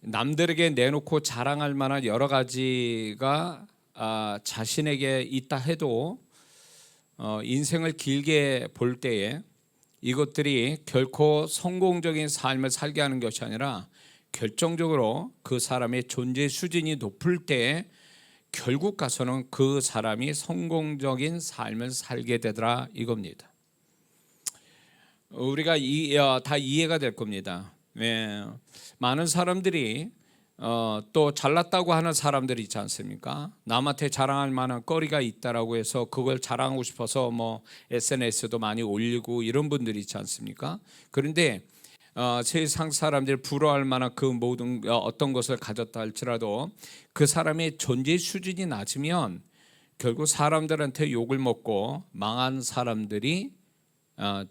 남들에게 내놓고 자랑할 만한 여러 가지가 자신에게 있다 해도 인생을 길게 볼 때에 이것들이 결코 성공적인 삶을 살게 하는 것이 아니라 결정적으로 그 사람의 존재 수준이 높을 때 결국 가서는 그 사람이 성공적인 삶을 살게 되더라 이겁니다. 우리가 다 이해가 될 겁니다. 많은 사람들이 또 잘났다고 하는 사람들이 있지 않습니까? 남한테 자랑할 만한 거리가 있다라고 해서 그걸 자랑하고 싶어서 뭐 SNS도 많이 올리고 이런 분들이 있지 않습니까? 그런데 세상 사람들이 부러워할 만한 그 모든 어떤 것을 가졌다 할지라도 그 사람의 존재 수준이 낮으면 결국 사람들한테 욕을 먹고 망한 사람들이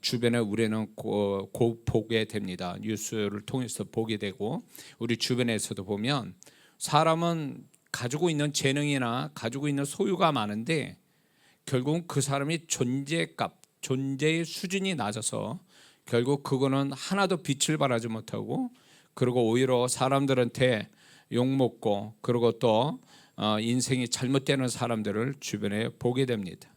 주변에 우리는 보게 됩니다. 뉴스를 통해서 보게 되고 우리 주변에서도 보면 사람은 가지고 있는 재능이나 가지고 있는 소유가 많은데 결국 그 사람이 존재의 수준이 낮아서 결국 그거는 하나도 빛을 발하지 못하고 그리고 오히려 사람들한테 욕먹고 그리고 또 인생이 잘못되는 사람들을 주변에 보게 됩니다.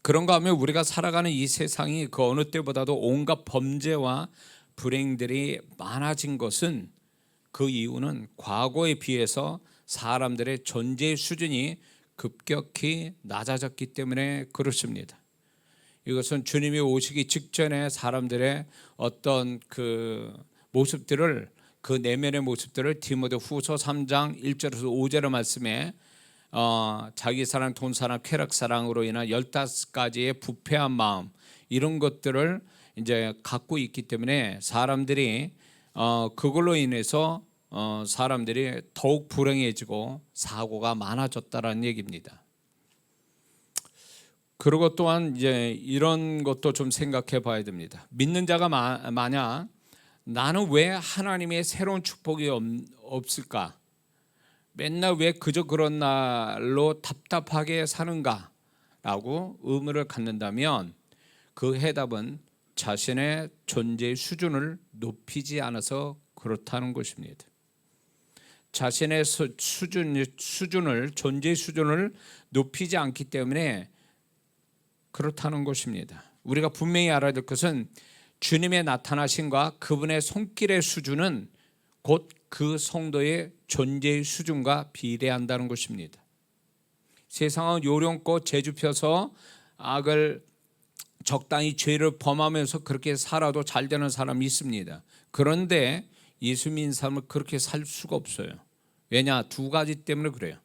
그런가 하면 우리가 살아가는 이 세상이 그 어느 때보다도 온갖 범죄와 불행들이 많아진 것은 그 이유는 과거에 비해서 사람들의 존재 수준이 급격히 낮아졌기 때문에 그렇습니다. 이것은 주님이 오시기 직전에 사람들의 어떤 그 모습들을 그 내면의 모습들을 디모데후서 3장 1절에서 5절의 말씀에 자기 사랑, 돈 사랑, 쾌락 사랑으로 인한 15가지의 부패한 마음 이런 것들을 이제 갖고 있기 때문에 사람들이 그걸로 인해서 사람들이 더욱 불행해지고 사고가 많아졌다라는 얘기입니다. 그리고 또한 이제 이런 것도 좀 생각해 봐야 됩니다. 믿는 자가 만약 나는 왜 하나님의 새로운 축복이 없을까? 맨날 왜 그저 그런 날로 답답하게 사는가라고 의문을 갖는다면 그 해답은 자신의 존재 수준을 높이지 않아서 그렇다는 것입니다. 자신의 존재 수준을 높이지 않기 때문에 그렇다는 것입니다. 우리가 분명히 알아야 될 것은 주님의 나타나심과 그분의 손길의 수준은 곧 그 성도의 존재의 수준과 비례한다는 것입니다. 세상은 요령껏 재주펴서 악을 적당히 죄를 범하면서 그렇게 살아도 잘 되는 사람이 있습니다. 그런데 예수 믿는 사람은 그렇게 살 수가 없어요. 왜냐? 두 가지 때문에 그래요.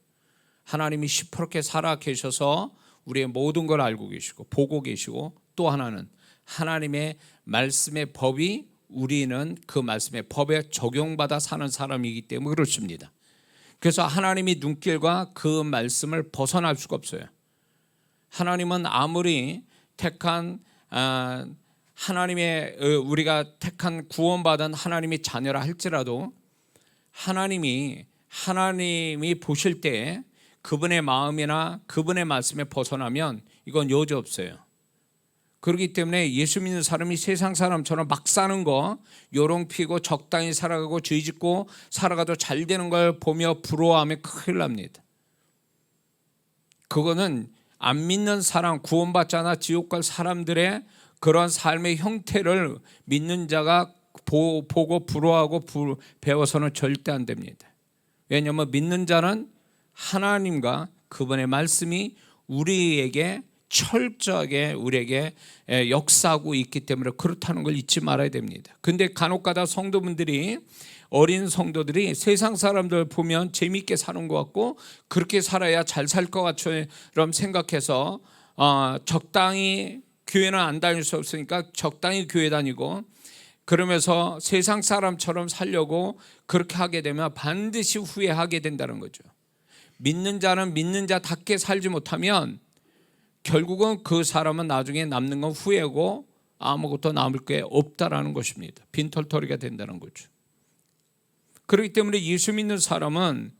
하나님이 시퍼렇게 살아 계셔서 우리의 모든 걸 알고 계시고 보고 계시고 또 하나는 하나님의 말씀의 법이 우리는 그 말씀의 법에 적용받아 사는 사람이기 때문에 그렇습니다. 그래서 하나님의 눈길과 그 말씀을 벗어날 수가 없어요. 하나님은 아무리 택한 하나님의 우리가 택한 구원받은 하나님의 자녀라 할지라도 하나님이 보실 때 그분의 마음이나 그분의 말씀에 벗어나면 이건 여지없어요. 그렇기 때문에 예수 믿는 사람이 세상 사람처럼 막 사는 거 요령 피고 적당히 살아가고 죄 짓고 살아가도 잘 되는 걸 보며 부러워하면 큰일 납니다. 그거는 안 믿는 사람, 구원받잖아 지옥 갈 사람들의 그런 삶의 형태를 믿는 자가 보고 부러워하고 배워서는 절대 안 됩니다. 왜냐하면 믿는 자는 하나님과 그분의 말씀이 우리에게 철저하게 우리에게 역사하고 있기 때문에 그렇다는 걸 잊지 말아야 됩니다. 근데 간혹가다 성도분들이 어린 성도들이 세상 사람들 보면 재미있게 사는 것 같고 그렇게 살아야 잘 살 것 같처럼 생각해서 적당히 교회는 안 다닐 수 없으니까 적당히 교회 다니고 그러면서 세상 사람처럼 살려고 그렇게 하게 되면 반드시 후회하게 된다는 거죠. 믿는 자는 믿는 자답게 살지 못하면 결국은 그 사람은 나중에 남는 건 후회고 아무것도 남을 게 없다라는 것입니다. 빈털터리가 된다는 거죠. 그렇기 때문에 예수 믿는 사람은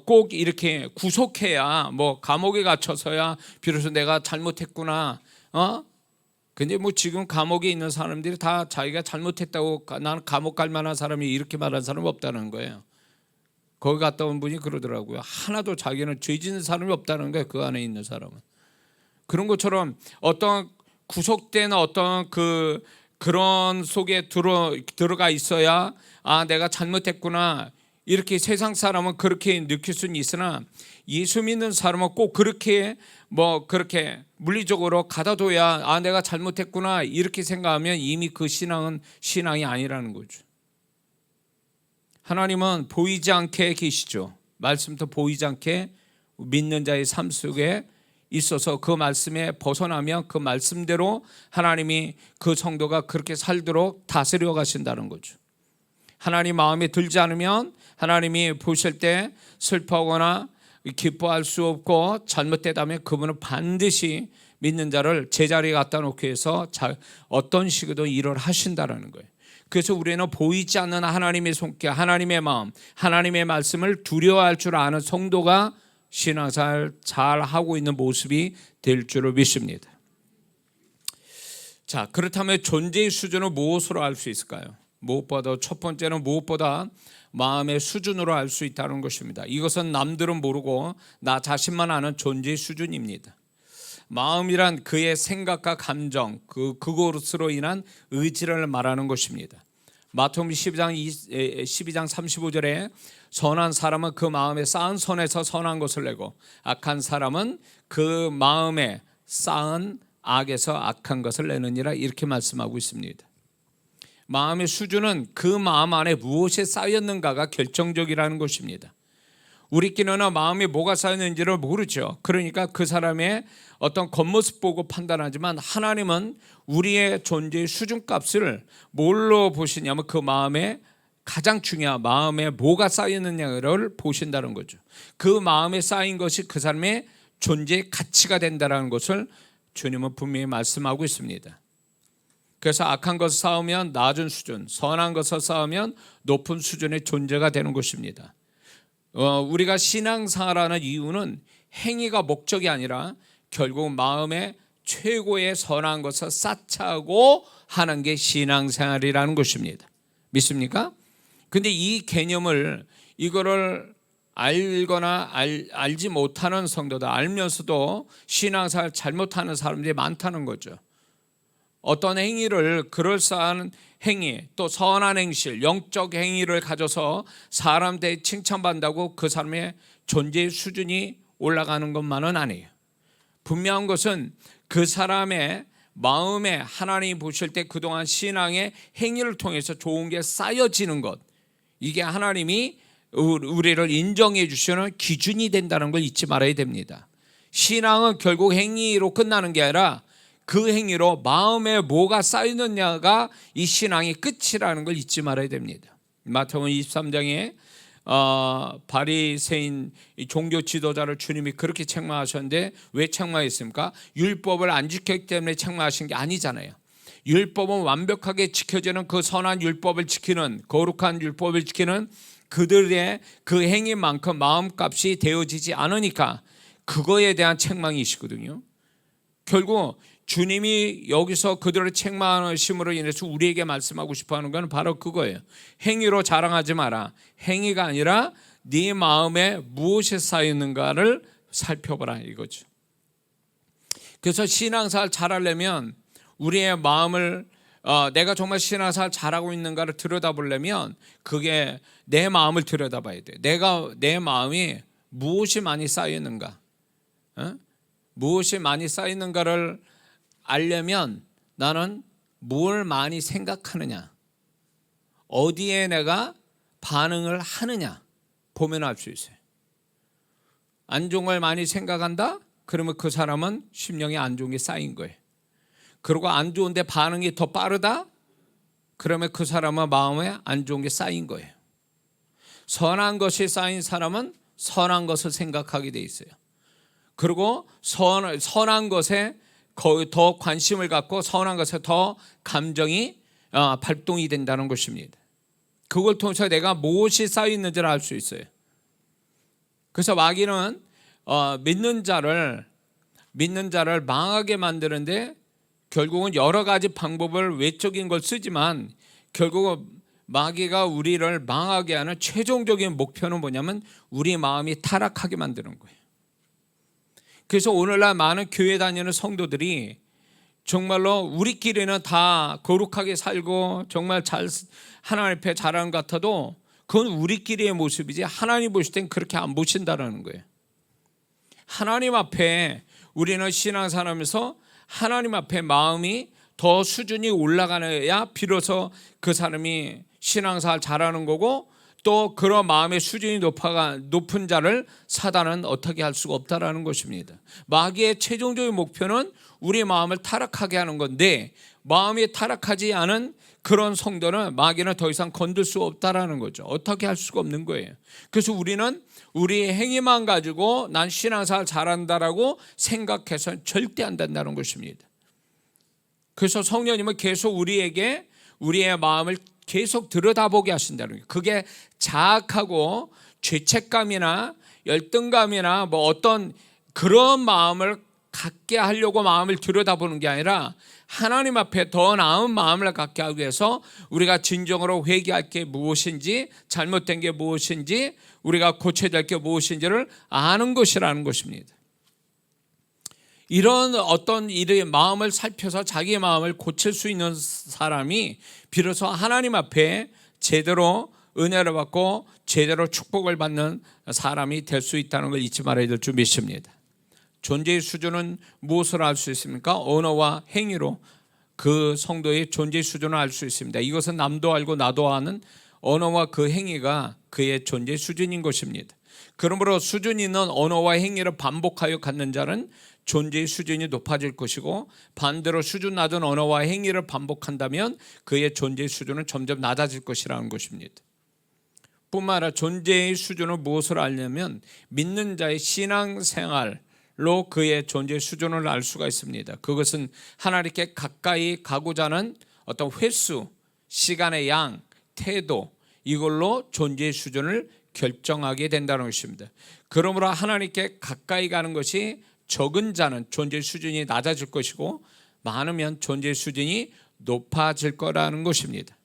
꼭 이렇게 구속해야 뭐 감옥에 갇혀서야 비로소 내가 잘못했구나 근데 뭐 지금 감옥에 있는 사람들이 다 자기가 잘못했다고 나는 감옥 갈 만한 사람이 이렇게 말한 사람은 없다는 거예요. 거기 갔다 온 분이 그러더라고요. 하나도 자기는 죄 짓는 사람이 없다는 거예요. 그 안에 있는 사람은. 그런 것처럼 어떤 구속된 어떤 그런 속에 들어가 있어야 내가 잘못했구나 이렇게 세상 사람은 그렇게 느낄 수는 있으나 예수 믿는 사람은 꼭 그렇게 그렇게 물리적으로 가다둬야 내가 잘못했구나 이렇게 생각하면 이미 그 신앙은 신앙이 아니라는 거죠. 하나님은 보이지 않게 계시죠. 말씀도 보이지 않게 믿는 자의 삶 속에 있어서 그 말씀에 벗어나면 그 말씀대로 하나님이 그 성도가 그렇게 살도록 다스려 가신다는 거죠. 하나님 마음에 들지 않으면 하나님이 보실 때 슬퍼하거나 기뻐할 수 없고 잘못되다면 그분은 반드시 믿는 자를 제자리에 갖다 놓기 위해서 어떤 식으로 일을 하신다는 거예요. 그래서 우리는 보이지 않는 하나님의 손길, 하나님의 마음, 하나님의 말씀을 두려워할 줄 아는 성도가 신앙생활 잘 하고 있는 모습이 될 줄을 믿습니다. 자, 그렇다면 존재의 수준을 무엇으로 알 수 있을까요? 무엇보다 첫 번째는 무엇보다 마음의 수준으로 알 수 있다는 것입니다. 이것은 남들은 모르고 나 자신만 아는 존재의 수준입니다. 마음이란 그의 생각과 감정, 그것으로 인한 의지를 말하는 것입니다. 마태복음 12장 35절에 선한 사람은 그 마음에 쌓은 선에서 선한 것을 내고 악한 사람은 그 마음에 쌓은 악에서 악한 것을 내느니라 이렇게 말씀하고 있습니다. 마음의 수준은 그 마음 안에 무엇이 쌓였는가가 결정적이라는 것입니다. 우리끼리는 마음에 뭐가 쌓였는지를 모르죠. 그러니까 그 사람의 어떤 겉모습 보고 판단하지만 하나님은 우리의 존재의 수준값을 뭘로 보시냐면 그 마음에 가장 중요한 마음에 뭐가 쌓였느냐를 보신다는 거죠. 그 마음에 쌓인 것이 그 사람의 존재의 가치가 된다는 것을 주님은 분명히 말씀하고 있습니다. 그래서 악한 것을 쌓으면 낮은 수준, 선한 것을 쌓으면 높은 수준의 존재가 되는 것입니다. 우리가 신앙생활하는 이유는 행위가 목적이 아니라 결국 마음에 최고의 선한 것을 쌓자고 하는 게 신앙생활이라는 것입니다. 믿습니까? 근데 이 개념을 이거를 알거나 알지 못하는 성도들, 알면서도 신앙생활 잘못하는 사람들이 많다는 거죠. 어떤 행위를 그럴싸한 행위 또 선한 행실 영적 행위를 가져서 사람들이 칭찬받는다고 그 사람의 존재의 수준이 올라가는 것만은 아니에요. 분명한 것은 그 사람의 마음에 하나님이 보실 때 그동안 신앙의 행위를 통해서 좋은 게 쌓여지는 것, 이게 하나님이 우리를 인정해 주시는 기준이 된다는 걸 잊지 말아야 됩니다. 신앙은 결국 행위로 끝나는 게 아니라 그 행위로 마음에 뭐가 쌓이느냐가 이 신앙의 끝이라는 걸 잊지 말아야 됩니다. 마태복음 23장에 바리새인 종교 지도자를 주님이 그렇게 책망하셨는데 왜 책망했습니까? 율법을 안 지켰기 때문에 책망하신 게 아니잖아요. 율법은 완벽하게 지켜지는 그 선한 율법을 지키는 거룩한 율법을 지키는 그들의 그 행위만큼 마음값이 되어지지 않으니까 그거에 대한 책망이시거든요. 결국 주님이 여기서 그들을 책망하심으로 인해서 우리에게 말씀하고 싶어하는 건 바로 그거예요. 행위로 자랑하지 마라. 행위가 아니라 네 마음에 무엇이 쌓이는가를 살펴보라 이거죠. 그래서 신앙생활 잘하려면 우리의 마음을 내가 정말 신앙생활 잘하고 있는가를 들여다보려면 그게 내 마음을 들여다봐야 돼. 내 마음이 무엇이 많이 쌓이는가, 무엇이 많이 쌓이는가를 알려면 나는 뭘 많이 생각하느냐, 어디에 내가 반응을 하느냐 보면 알 수 있어요. 안 좋은 걸 많이 생각한다? 그러면 그 사람은 심령에 안 좋은 게 쌓인 거예요. 그리고 안 좋은데 반응이 더 빠르다? 그러면 그 사람은 마음에 안 좋은 게 쌓인 거예요. 선한 것이 쌓인 사람은 선한 것을 생각하게 돼 있어요. 그리고 선한 것에 더 관심을 갖고 선한 것에 더 감정이 발동이 된다는 것입니다. 그걸 통해서 내가 무엇이 쌓여 있는지를 알 수 있어요. 그래서 마귀는 믿는 자를 망하게 만드는데 결국은 여러 가지 방법을 외적인 걸 쓰지만 결국은 마귀가 우리를 망하게 하는 최종적인 목표는 뭐냐면 우리 마음이 타락하게 만드는 거예요. 그래서 오늘날 많은 교회 다니는 성도들이 정말로 우리끼리는 다 거룩하게 살고 정말 잘 하나님 앞에 잘하는 것 같아도 그건 우리끼리의 모습이지 하나님 보실 땐 그렇게 안 보신다는 거예요. 하나님 앞에 우리는 신앙생활하면서 하나님 앞에 마음이 더 수준이 올라가야 비로소 그 사람이 신앙생활 잘하는 거고, 또 그런 마음의 수준이 높은 자를 사단은 어떻게 할 수가 없다라는 것입니다. 마귀의 최종적인 목표는 우리 마음을 타락하게 하는 건데, 마음이 타락하지 않은 그런 성도는 마귀는 더 이상 건들 수 없다라는 거죠. 어떻게 할 수가 없는 거예요. 그래서 우리는 우리의 행위만 가지고 난 신앙생활 잘한다라고 생각해서는 절대 안 된다는 것입니다. 그래서 성령님은 계속 우리에게 우리의 마음을 계속 들여다보게 하신다는 거예요. 그게 자학하고 죄책감이나 열등감이나 뭐 어떤 그런 마음을 갖게 하려고 마음을 들여다보는 게 아니라 하나님 앞에 더 나은 마음을 갖게 하기 위해서 우리가 진정으로 회개할 게 무엇인지, 잘못된 게 무엇인지, 우리가 고쳐야 될 게 무엇인지를 아는 것이라는 것입니다. 이런 어떤 일의 마음을 살펴서 자기의 마음을 고칠 수 있는 사람이 비로소 하나님 앞에 제대로 은혜를 받고 제대로 축복을 받는 사람이 될 수 있다는 걸 잊지 말아야 될 줄 믿습니다. 존재의 수준은 무엇을 알 수 있습니까? 언어와 행위로 그 성도의 존재의 수준을 알 수 있습니다. 이것은 남도 알고 나도 아는 언어와 그 행위가 그의 존재의 수준인 것입니다. 그러므로 수준 있는 언어와 행위를 반복하여 갖는 자는 존재의 수준이 높아질 것이고, 반대로 수준 낮은 언어와 행위를 반복한다면 그의 존재의 수준은 점점 낮아질 것이라는 것입니다. 뿐만 아니라 존재의 수준을 무엇을 알냐면 믿는 자의 신앙생활로 그의 존재의 수준을 알 수가 있습니다. 그것은 하나님께 가까이 가고자 하는 어떤 횟수, 시간의 양, 태도, 이걸로 존재의 수준을 결정하게 된다는 것입니다. 그러므로 하나님께 가까이 가는 것이 적은 자는 존재의 수준이 낮아질 것이고, 많으면 존재의 수준이 높아질 거라는 것입니다.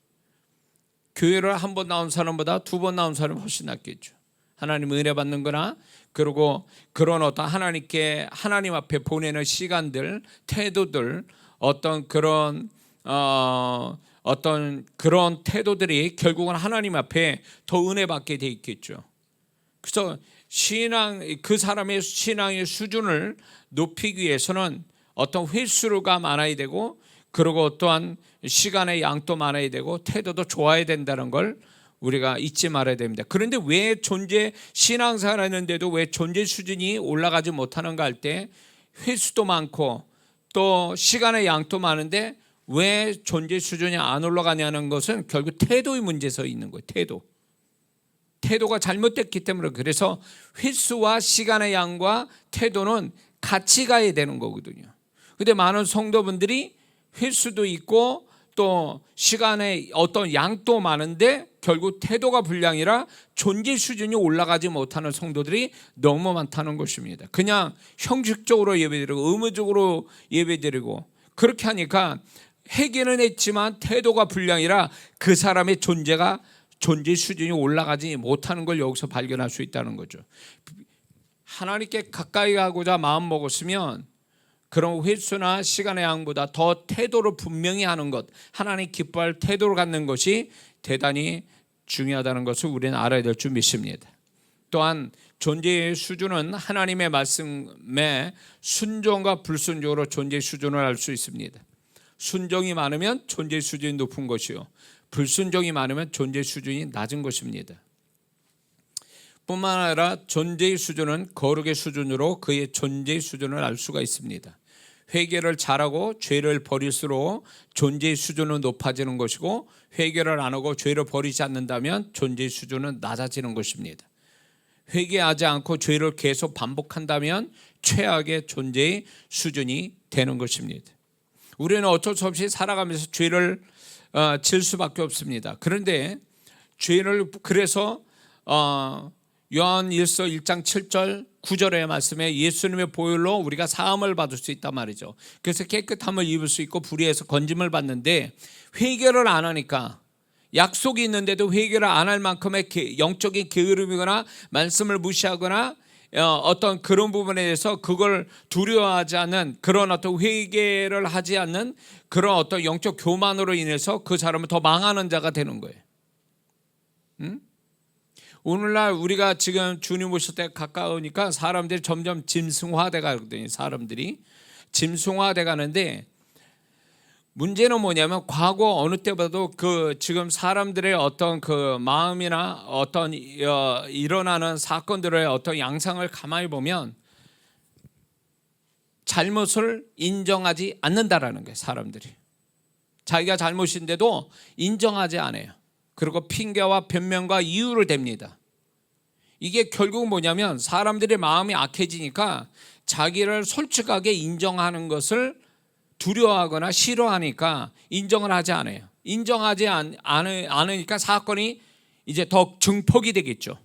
교회를 한 번 나온 사람보다 두 번 나온 사람이 훨씬 낫겠죠. 하나님 은혜 받는 거나, 그리고 그런 어떤 하나님 앞에 보내는 시간들, 태도들, 어떤 그런 태도들이 결국은 하나님 앞에 더 은혜 받게 돼 있겠죠. 그래서 그 사람의 신앙의 수준을 높이기 위해서는 어떤 횟수가 많아야 되고, 그리고 또한 시간의 양도 많아야 되고, 태도도 좋아야 된다는 걸 우리가 잊지 말아야 됩니다. 그런데 왜 신앙생활 하는데도 왜 존재 수준이 올라가지 못하는가 할 때, 횟수도 많고 또 시간의 양도 많은데 왜 존재 수준이 안 올라가냐는 것은 결국 태도의 문제에서 있는 거예요. 태도가 잘못됐기 때문에. 그래서 횟수와 시간의 양과 태도는 같이 가야 되는 거거든요. 근데 많은 성도분들이 횟수도 있고 또 시간의 어떤 양도 많은데 결국 태도가 불량이라 존재 수준이 올라가지 못하는 성도들이 너무 많다는 것입니다. 그냥 형식적으로 예배드리고 의무적으로 예배드리고 그렇게 하니까 회개는 했지만 태도가 불량이라 그 사람의 존재 수준이 올라가지 못하는 걸 여기서 발견할 수 있다는 거죠. 하나님께 가까이 가고자 마음 먹었으면 그런 횟수나 시간의 양보다 더 태도를 분명히 하는 것, 하나님 기뻐할 태도를 갖는 것이 대단히 중요하다는 것을 우리는 알아야 될 줄 믿습니다. 또한 존재의 수준은 하나님의 말씀에 순종과 불순종으로 존재의 수준을 알 수 있습니다. 순종이 많으면 존재의 수준이 높은 것이요, 불순종이 많으면 존재의 수준이 낮은 것입니다. 뿐만 아니라 존재의 수준은 거룩의 수준으로 그의 존재의 수준을 알 수가 있습니다. 회개를 잘하고 죄를 버릴수록 존재의 수준은 높아지는 것이고, 회개를 안 하고 죄를 버리지 않는다면 존재의 수준은 낮아지는 것입니다. 회개하지 않고 죄를 계속 반복한다면 최악의 존재의 수준이 되는 것입니다. 우리는 어쩔 수 없이 살아가면서 죄를 질 수밖에 없습니다. 그런데 죄를 그래서 요한일서 1장 7절 9절의 말씀에 예수님의 보혈로 우리가 사함을 받을 수 있단 말이죠. 그래서 깨끗함을 입을 수 있고 불의에서 건짐을 받는데, 회개를 안 하니까, 약속이 있는데도 회개를 안 할 만큼의 영적인 게으름이거나 말씀을 무시하거나 어떤 그런 부분에 대해서 그걸 두려워하지 않는, 그런 어떤 회개를 하지 않는 그런 어떤 영적 교만으로 인해서 그 사람은 더 망하는 자가 되는 거예요. 오늘날 우리가 지금 주님 오실 때 가까우니까 사람들이 점점 짐승화돼 가거든요. 사람들이 짐승화돼 가는데, 문제는 뭐냐면 과거 어느 때보다도 그 지금 사람들의 어떤 그 마음이나 어떤 일어나는 사건들의 어떤 양상을 가만히 보면 잘못을 인정하지 않는다라는 거예요. 사람들이 자기가 잘못인데도 인정하지 않아요. 그리고 핑계와 변명과 이유를 댑니다. 이게 결국 뭐냐면 사람들의 마음이 악해지니까 자기를 솔직하게 인정하는 것을 두려워하거나 싫어하니까 인정을 하지 않아요. 인정하지 않으니까 사건이 이제 더 증폭이 되겠죠.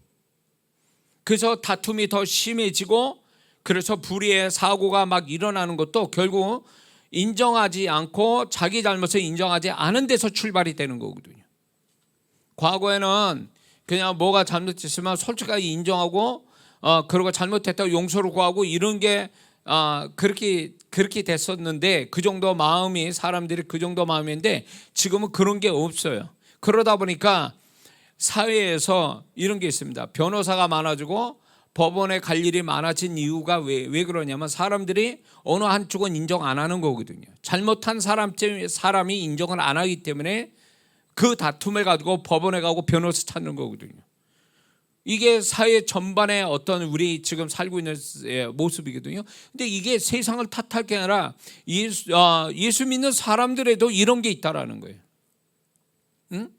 그래서 다툼이 더 심해지고, 그래서 불의의 사고가 막 일어나는 것도 결국 인정하지 않고 자기 잘못을 인정하지 않은 데서 출발이 되는 거거든요. 과거에는 그냥 뭐가 잘못됐으면 솔직하게 인정하고 그리고 잘못했다고 용서를 구하고 이런 게 그렇게 됐었는데, 그 정도 마음이, 사람들이 그 정도 마음인데 지금은 그런 게 없어요. 그러다 보니까 사회에서 이런 게 있습니다. 변호사가 많아지고 법원에 갈 일이 많아진 이유가 왜 그러냐면 사람들이 어느 한쪽은 인정 안 하는 거거든요. 잘못한 사람이 인정을 안 하기 때문에 그 다툼을 가지고 법원에 가고 변호사 찾는 거거든요. 이게 사회 전반의 어떤 우리 지금 살고 있는 모습이거든요. 근데 이게 세상을 탓할 게 아니라 예수 믿는 사람들에도 이런 게 있다라는 거예요. 응?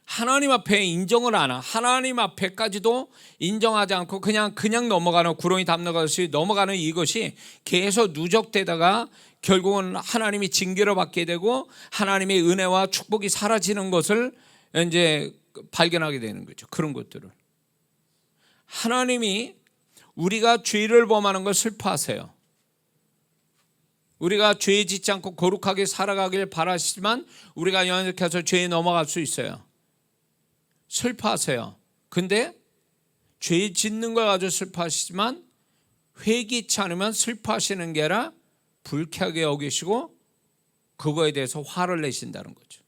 하나님 앞에 인정을 안 하고, 하나님 앞에까지도 인정하지 않고 그냥 넘어가는, 구렁이 담는 넘어가는 이것이 계속 누적되다가 결국은 하나님이 징계를 받게 되고 하나님의 은혜와 축복이 사라지는 것을 이제 발견하게 되는 거죠. 그런 것들을 하나님이 우리가 죄를 범하는 걸 슬퍼하세요. 우리가 죄 짓지 않고 거룩하게 살아가길 바라시지만 우리가 연약해서 죄에 넘어갈 수 있어요. 슬퍼하세요. 근데 죄 짓는 걸 가지고 슬퍼하시지만 회개치 않으면 슬퍼하시는 게 아니라 불쾌하게 여기시고 그거에 대해서 화를 내신다는 거죠.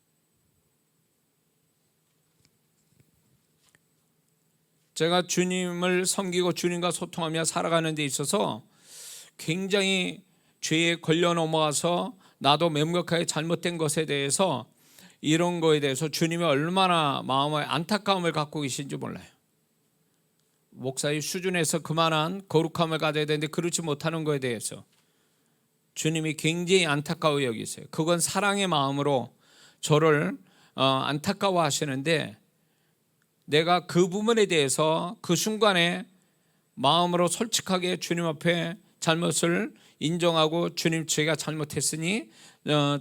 제가 주님을 섬기고 주님과 소통하며 살아가는 데 있어서 굉장히 죄에 걸려 넘어가서 나도 명백하게 잘못된 것에 대해서, 이런 거에 대해서 주님이 얼마나 마음의 안타까움을 갖고 계신지 몰라요. 목사의 수준에서 그만한 거룩함을 가져야 되는데 그렇지 못하는 거에 대해서 주님이 굉장히 안타까워 여기세요. 그건 사랑의 마음으로 저를 안타까워 하시는데, 내가 그 부분에 대해서 그 순간에 마음으로 솔직하게 주님 앞에 잘못을 인정하고, 주님 제가 잘못했으니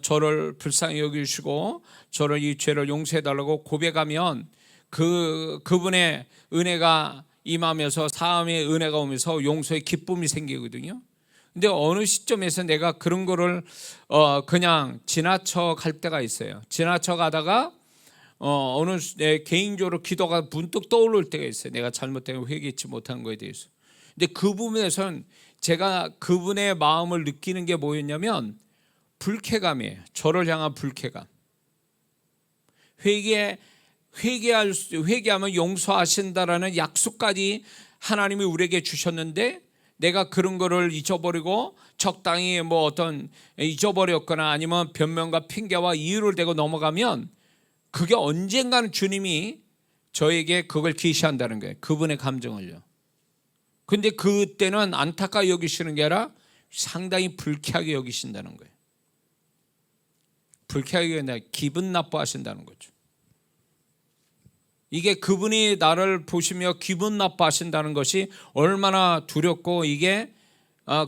저를 불쌍히 여기시고 저를 이 죄를 용서해달라고 고백하면 그분의 은혜가 임하면서 사함의 은혜가 오면서 용서의 기쁨이 생기거든요. 근데 어느 시점에서 내가 그런 거를 그냥 지나쳐 갈 때가 있어요. 지나쳐 가다가 어느 내 개인적으로 기도가 문득 떠오를 때가 있어요. 내가 잘못된 회개치 못한 거에 대해서. 근데 그 부분에선 제가 그분의 마음을 느끼는 게 뭐였냐면 불쾌감이에요. 저를 향한 불쾌감. 회개하면 용서하신다라는 약속까지 하나님이 우리에게 주셨는데, 내가 그런 거를 잊어버리고 적당히 뭐 어떤 잊어버렸거나 아니면 변명과 핑계와 이유를 대고 넘어가면 그게 언젠가는 주님이 저에게 그걸 계시한다는 거예요. 그분의 감정을요. 근데 그때는 안타까워 여기시는 게 아니라 상당히 불쾌하게 여기신다는 거예요. 불쾌하게 아니라 기분 나빠하신다는 거죠. 이게 그분이 나를 보시며 기분 나빠하신다는 것이 얼마나 두렵고, 이게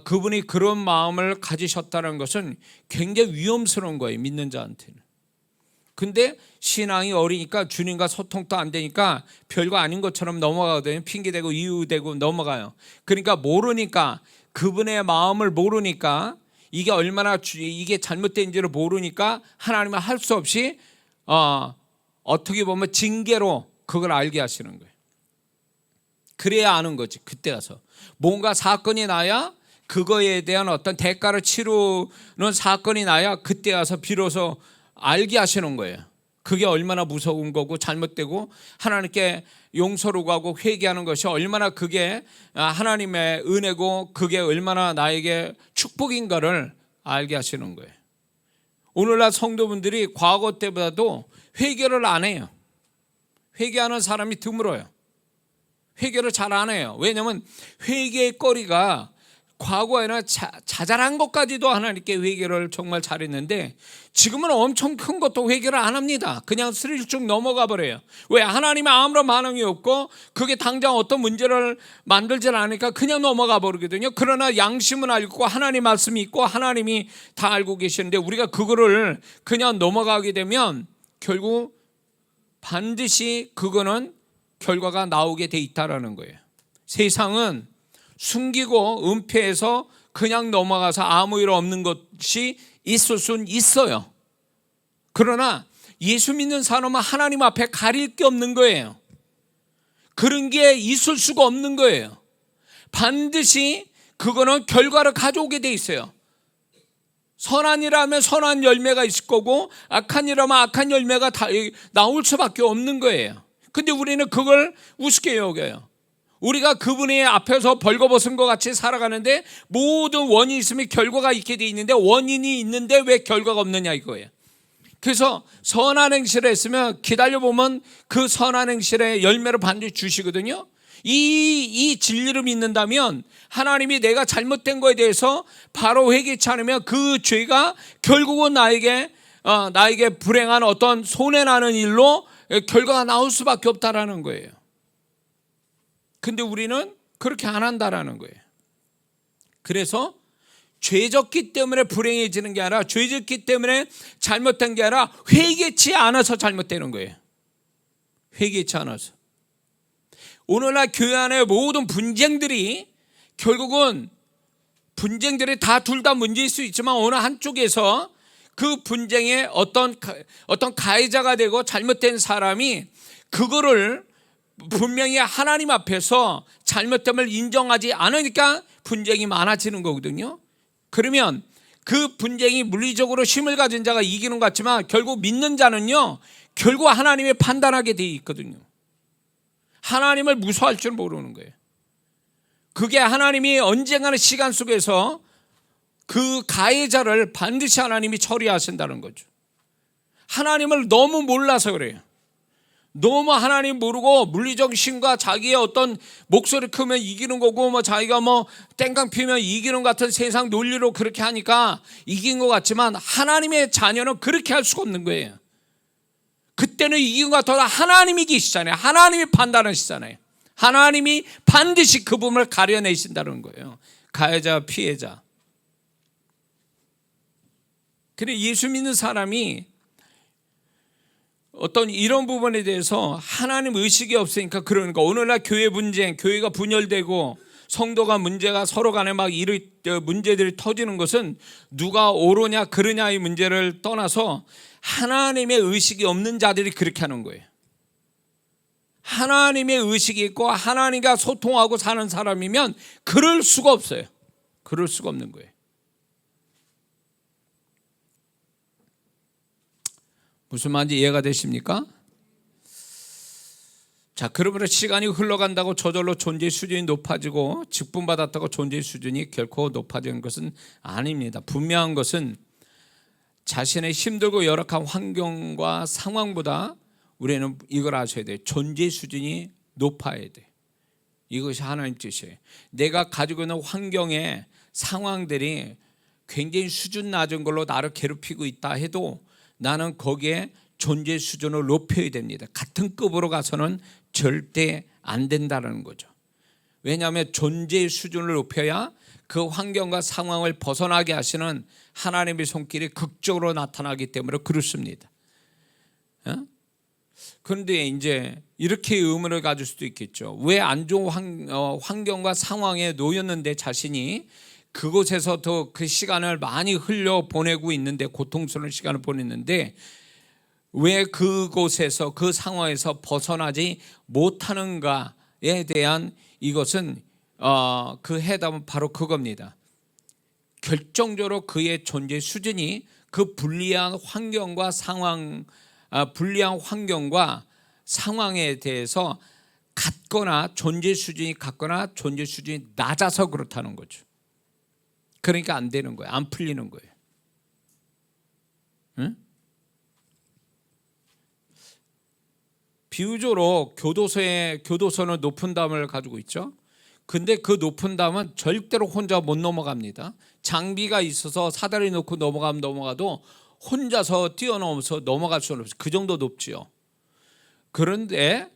그분이 그런 마음을 가지셨다는 것은 굉장히 위험스러운 거예요. 믿는 자한테는. 근데 신앙이 어리니까 주님과 소통도 안 되니까 별거 아닌 것처럼 넘어가거든요. 핑계대고 이유대고 넘어가요. 그러니까 모르니까, 그분의 마음을 모르니까, 이게 얼마나 이게 잘못된지를 모르니까 하나님은 할 수 없이 어떻게 보면 징계로 그걸 알게 하시는 거예요. 그래야 아는 거지. 그때 가서 뭔가 사건이 나야, 그거에 대한 어떤 대가를 치르는 사건이 나야 그때 가서 비로소 알게 하시는 거예요. 그게 얼마나 무서운 거고 잘못되고 하나님께 용서를 구하고 회개하는 것이 얼마나 그게 하나님의 은혜고 그게 얼마나 나에게 축복인가를 알게 하시는 거예요. 오늘날 성도분들이 과거 때보다도 회개를 안 해요. 회개하는 사람이 드물어요. 회개를 잘 안 해요. 왜냐하면 회개의 거리가 과거에는 자잘한 것까지도 하나님께 회개를 정말 잘했는데 지금은 엄청 큰 것도 회개를 안 합니다. 그냥 스릴쭉 넘어가 버려요. 왜? 하나님의 아무런 반응이 없고 그게 당장 어떤 문제를 만들지 않으니까 그냥 넘어가 버리거든요. 그러나 양심은 알고 하나님 말씀이 있고 하나님이 다 알고 계시는데 우리가 그거를 그냥 넘어가게 되면 결국 반드시 그거는 결과가 나오게 돼 있다라는 거예요. 세상은 숨기고 은폐해서 그냥 넘어가서 아무 일 없는 것이 있을 수는 있어요. 그러나 예수 믿는 사람은 하나님 앞에 가릴 게 없는 거예요. 그런 게 있을 수가 없는 거예요. 반드시 그거는 결과를 가져오게 돼 있어요. 선한 일하면 선한 열매가 있을 거고 악한 일하면 악한 열매가 다 나올 수밖에 없는 거예요. 근데 우리는 그걸 우습게 여겨요. 우리가 그분의 앞에서 벌거벗은 것 같이 살아가는데 모든 원인이 있으면 결과가 있게 돼 있는데 원인이 있는데 왜 결과가 없느냐 이거예요. 그래서 선한 행실을 했으면 기다려보면 그 선한 행실의 열매를 반드시 주시거든요. 이 진리를 믿는다면 하나님이 내가 잘못된 거에 대해서 바로 회개치 않으면 그 죄가 결국은 나에게 불행한 어떤 손해나는 일로 결과가 나올 수밖에 없다라는 거예요. 근데 우리는 그렇게 안 한다라는 거예요. 그래서 죄졌기 때문에 불행해지는 게 아니라 죄졌기 때문에 잘못된 게 아니라 회개치 않아서 잘못되는 거예요. 회개치 않아서. 오늘날 교회 안의 모든 분쟁들이 결국은 분쟁들이 다 둘 다 문제일 수 있지만 어느 한쪽에서 그 분쟁의 어떤 가해자가 되고 잘못된 사람이 그거를 분명히 하나님 앞에서 잘못됨을 인정하지 않으니까 분쟁이 많아지는 거거든요. 그러면 그 분쟁이 물리적으로 힘을 가진 자가 이기는 것 같지만 결국 믿는 자는요 결국 하나님이 판단하게 돼 있거든요. 하나님을 무서워할 줄 모르는 거예요. 그게 하나님이 언젠가는 시간 속에서 그 가해자를 반드시 하나님이 처리하신다는 거죠. 하나님을 너무 몰라서 그래요. 너무 하나님 모르고 물리적 신과 자기의 어떤 목소리 크면 이기는 거고 자기가 땡깡 피면 이기는 것 같은 세상 논리로 그렇게 하니까 이긴 것 같지만 하나님의 자녀는 그렇게 할 수가 없는 거예요. 그때는 이긴 것 같아도 하나님이 계시잖아요. 하나님이 판단하시잖아요. 하나님이 반드시 그 부분을 가려내신다는 거예요. 가해자, 피해자. 그래 예수 믿는 사람이 어떤 이런 부분에 대해서 하나님 의식이 없으니까 그러니까 오늘날 교회 분쟁, 교회가 분열되고 성도가 문제가 서로 간에 문제들이 터지는 것은 누가 옳으냐 그르냐의 문제를 떠나서 하나님의 의식이 없는 자들이 그렇게 하는 거예요. 하나님의 의식이 있고 하나님과 소통하고 사는 사람이면 그럴 수가 없어요. 그럴 수가 없는 거예요. 무슨 말인지 이해가 되십니까? 자, 그러므로 시간이 흘러간다고 저절로 존재의 수준이 높아지고 직분받았다고 존재의 수준이 결코 높아지는 것은 아닙니다. 분명한 것은 자신의 힘들고 열악한 환경과 상황보다 우리는 이걸 아셔야 돼요. 존재의 수준이 높아야 돼. 이것이 하나님 뜻이에요. 내가 가지고 있는 환경의 상황들이 굉장히 수준 낮은 걸로 나를 괴롭히고 있다 해도 나는 거기에 존재 수준을 높여야 됩니다. 같은 급으로 가서는 절대 안 된다는 거죠. 왜냐하면 존재의 수준을 높여야 그 환경과 상황을 벗어나게 하시는 하나님의 손길이 극적으로 나타나기 때문에 그렇습니다. 어? 그런데 이제 이렇게 의문을 가질 수도 있겠죠. 왜 안 좋은 환경과 상황에 놓였는데 자신이 그곳에서 더 그 시간을 많이 흘려 보내고 있는데, 고통스러운 시간을 보냈는데 왜 그곳에서 그 상황에서 벗어나지 못하는가에 대한 이것은 그 해답은 바로 그겁니다. 결정적으로 그의 존재 수준이 그 불리한 환경과 상황에 대해서 같거나 존재 수준이 같거나 존재 수준이 낮아서 그렇다는 거죠. 그러니까 안 되는 거예요. 안 풀리는 거예요. 응? 비유적으로 교도소는 높은 담을 가지고 있죠. 근데 그 높은 담은 절대로 혼자 못 넘어갑니다. 장비가 있어서 사다리 놓고 넘어가도 혼자서 뛰어넘어서 넘어갈 수는 없어요. 그 정도 높지요. 그런데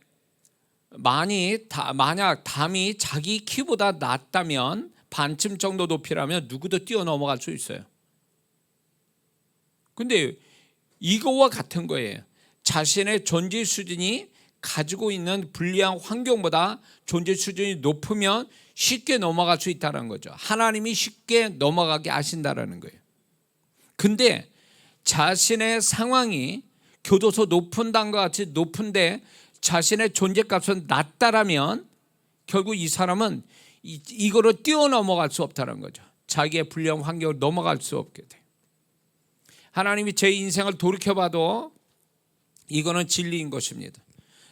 만약 담이 자기 키보다 낮다면, 반쯤 정도 높이라면 누구도 뛰어넘어갈 수 있어요. 근데 이거와 같은 거예요. 자신의 존재 수준이 가지고 있는 불리한 환경보다 존재 수준이 높으면 쉽게 넘어갈 수 있다는 거죠. 하나님이 쉽게 넘어가게 하신다는 거예요. 근데 자신의 상황이 교도소 높은 담과 같이 높은데 자신의 존재값은 낮다라면 결국 이 사람은 이거를 뛰어넘어갈 수 없다는 거죠. 자기의 불리한 환경을 넘어갈 수 없게 돼요. 하나님이 제 인생을 돌이켜봐도 이거는 진리인 것입니다.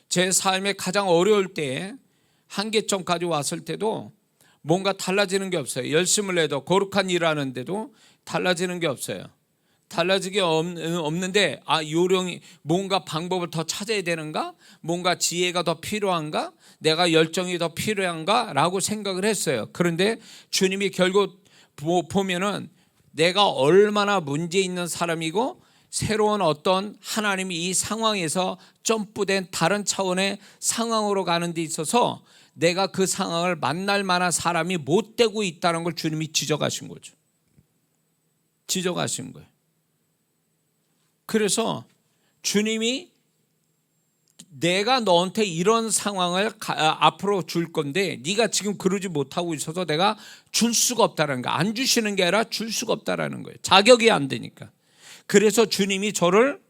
제 삶에 가장 어려울 때, 한계점까지 왔을 때도 뭔가 달라지는 게 없어요. 열심을 해도, 거룩한 일을 하는데도 달라지는 게 없어요. 달라지게 없는데 요령이 뭔가 방법을 더 찾아야 되는가? 뭔가 지혜가 더 필요한가? 내가 열정이 더 필요한가? 라고 생각을 했어요. 그런데 주님이 결국 보면은 내가 얼마나 문제 있는 사람이고 새로운 어떤 하나님이 이 상황에서 점프된 다른 차원의 상황으로 가는 데 있어서 내가 그 상황을 만날 만한 사람이 못 되고 있다는 걸 주님이 지적하신 거죠. 지적하신 거예요. 그래서 주님이 내가 너한테 이런 상황을 앞으로 줄 건데 네가 지금 그러지 못하고 있어서 내가 줄 수가 없다는 거야. 안 주시는 게 아니라 줄 수가 없다는 거예요. 자격이 안 되니까. 그래서 주님이 저를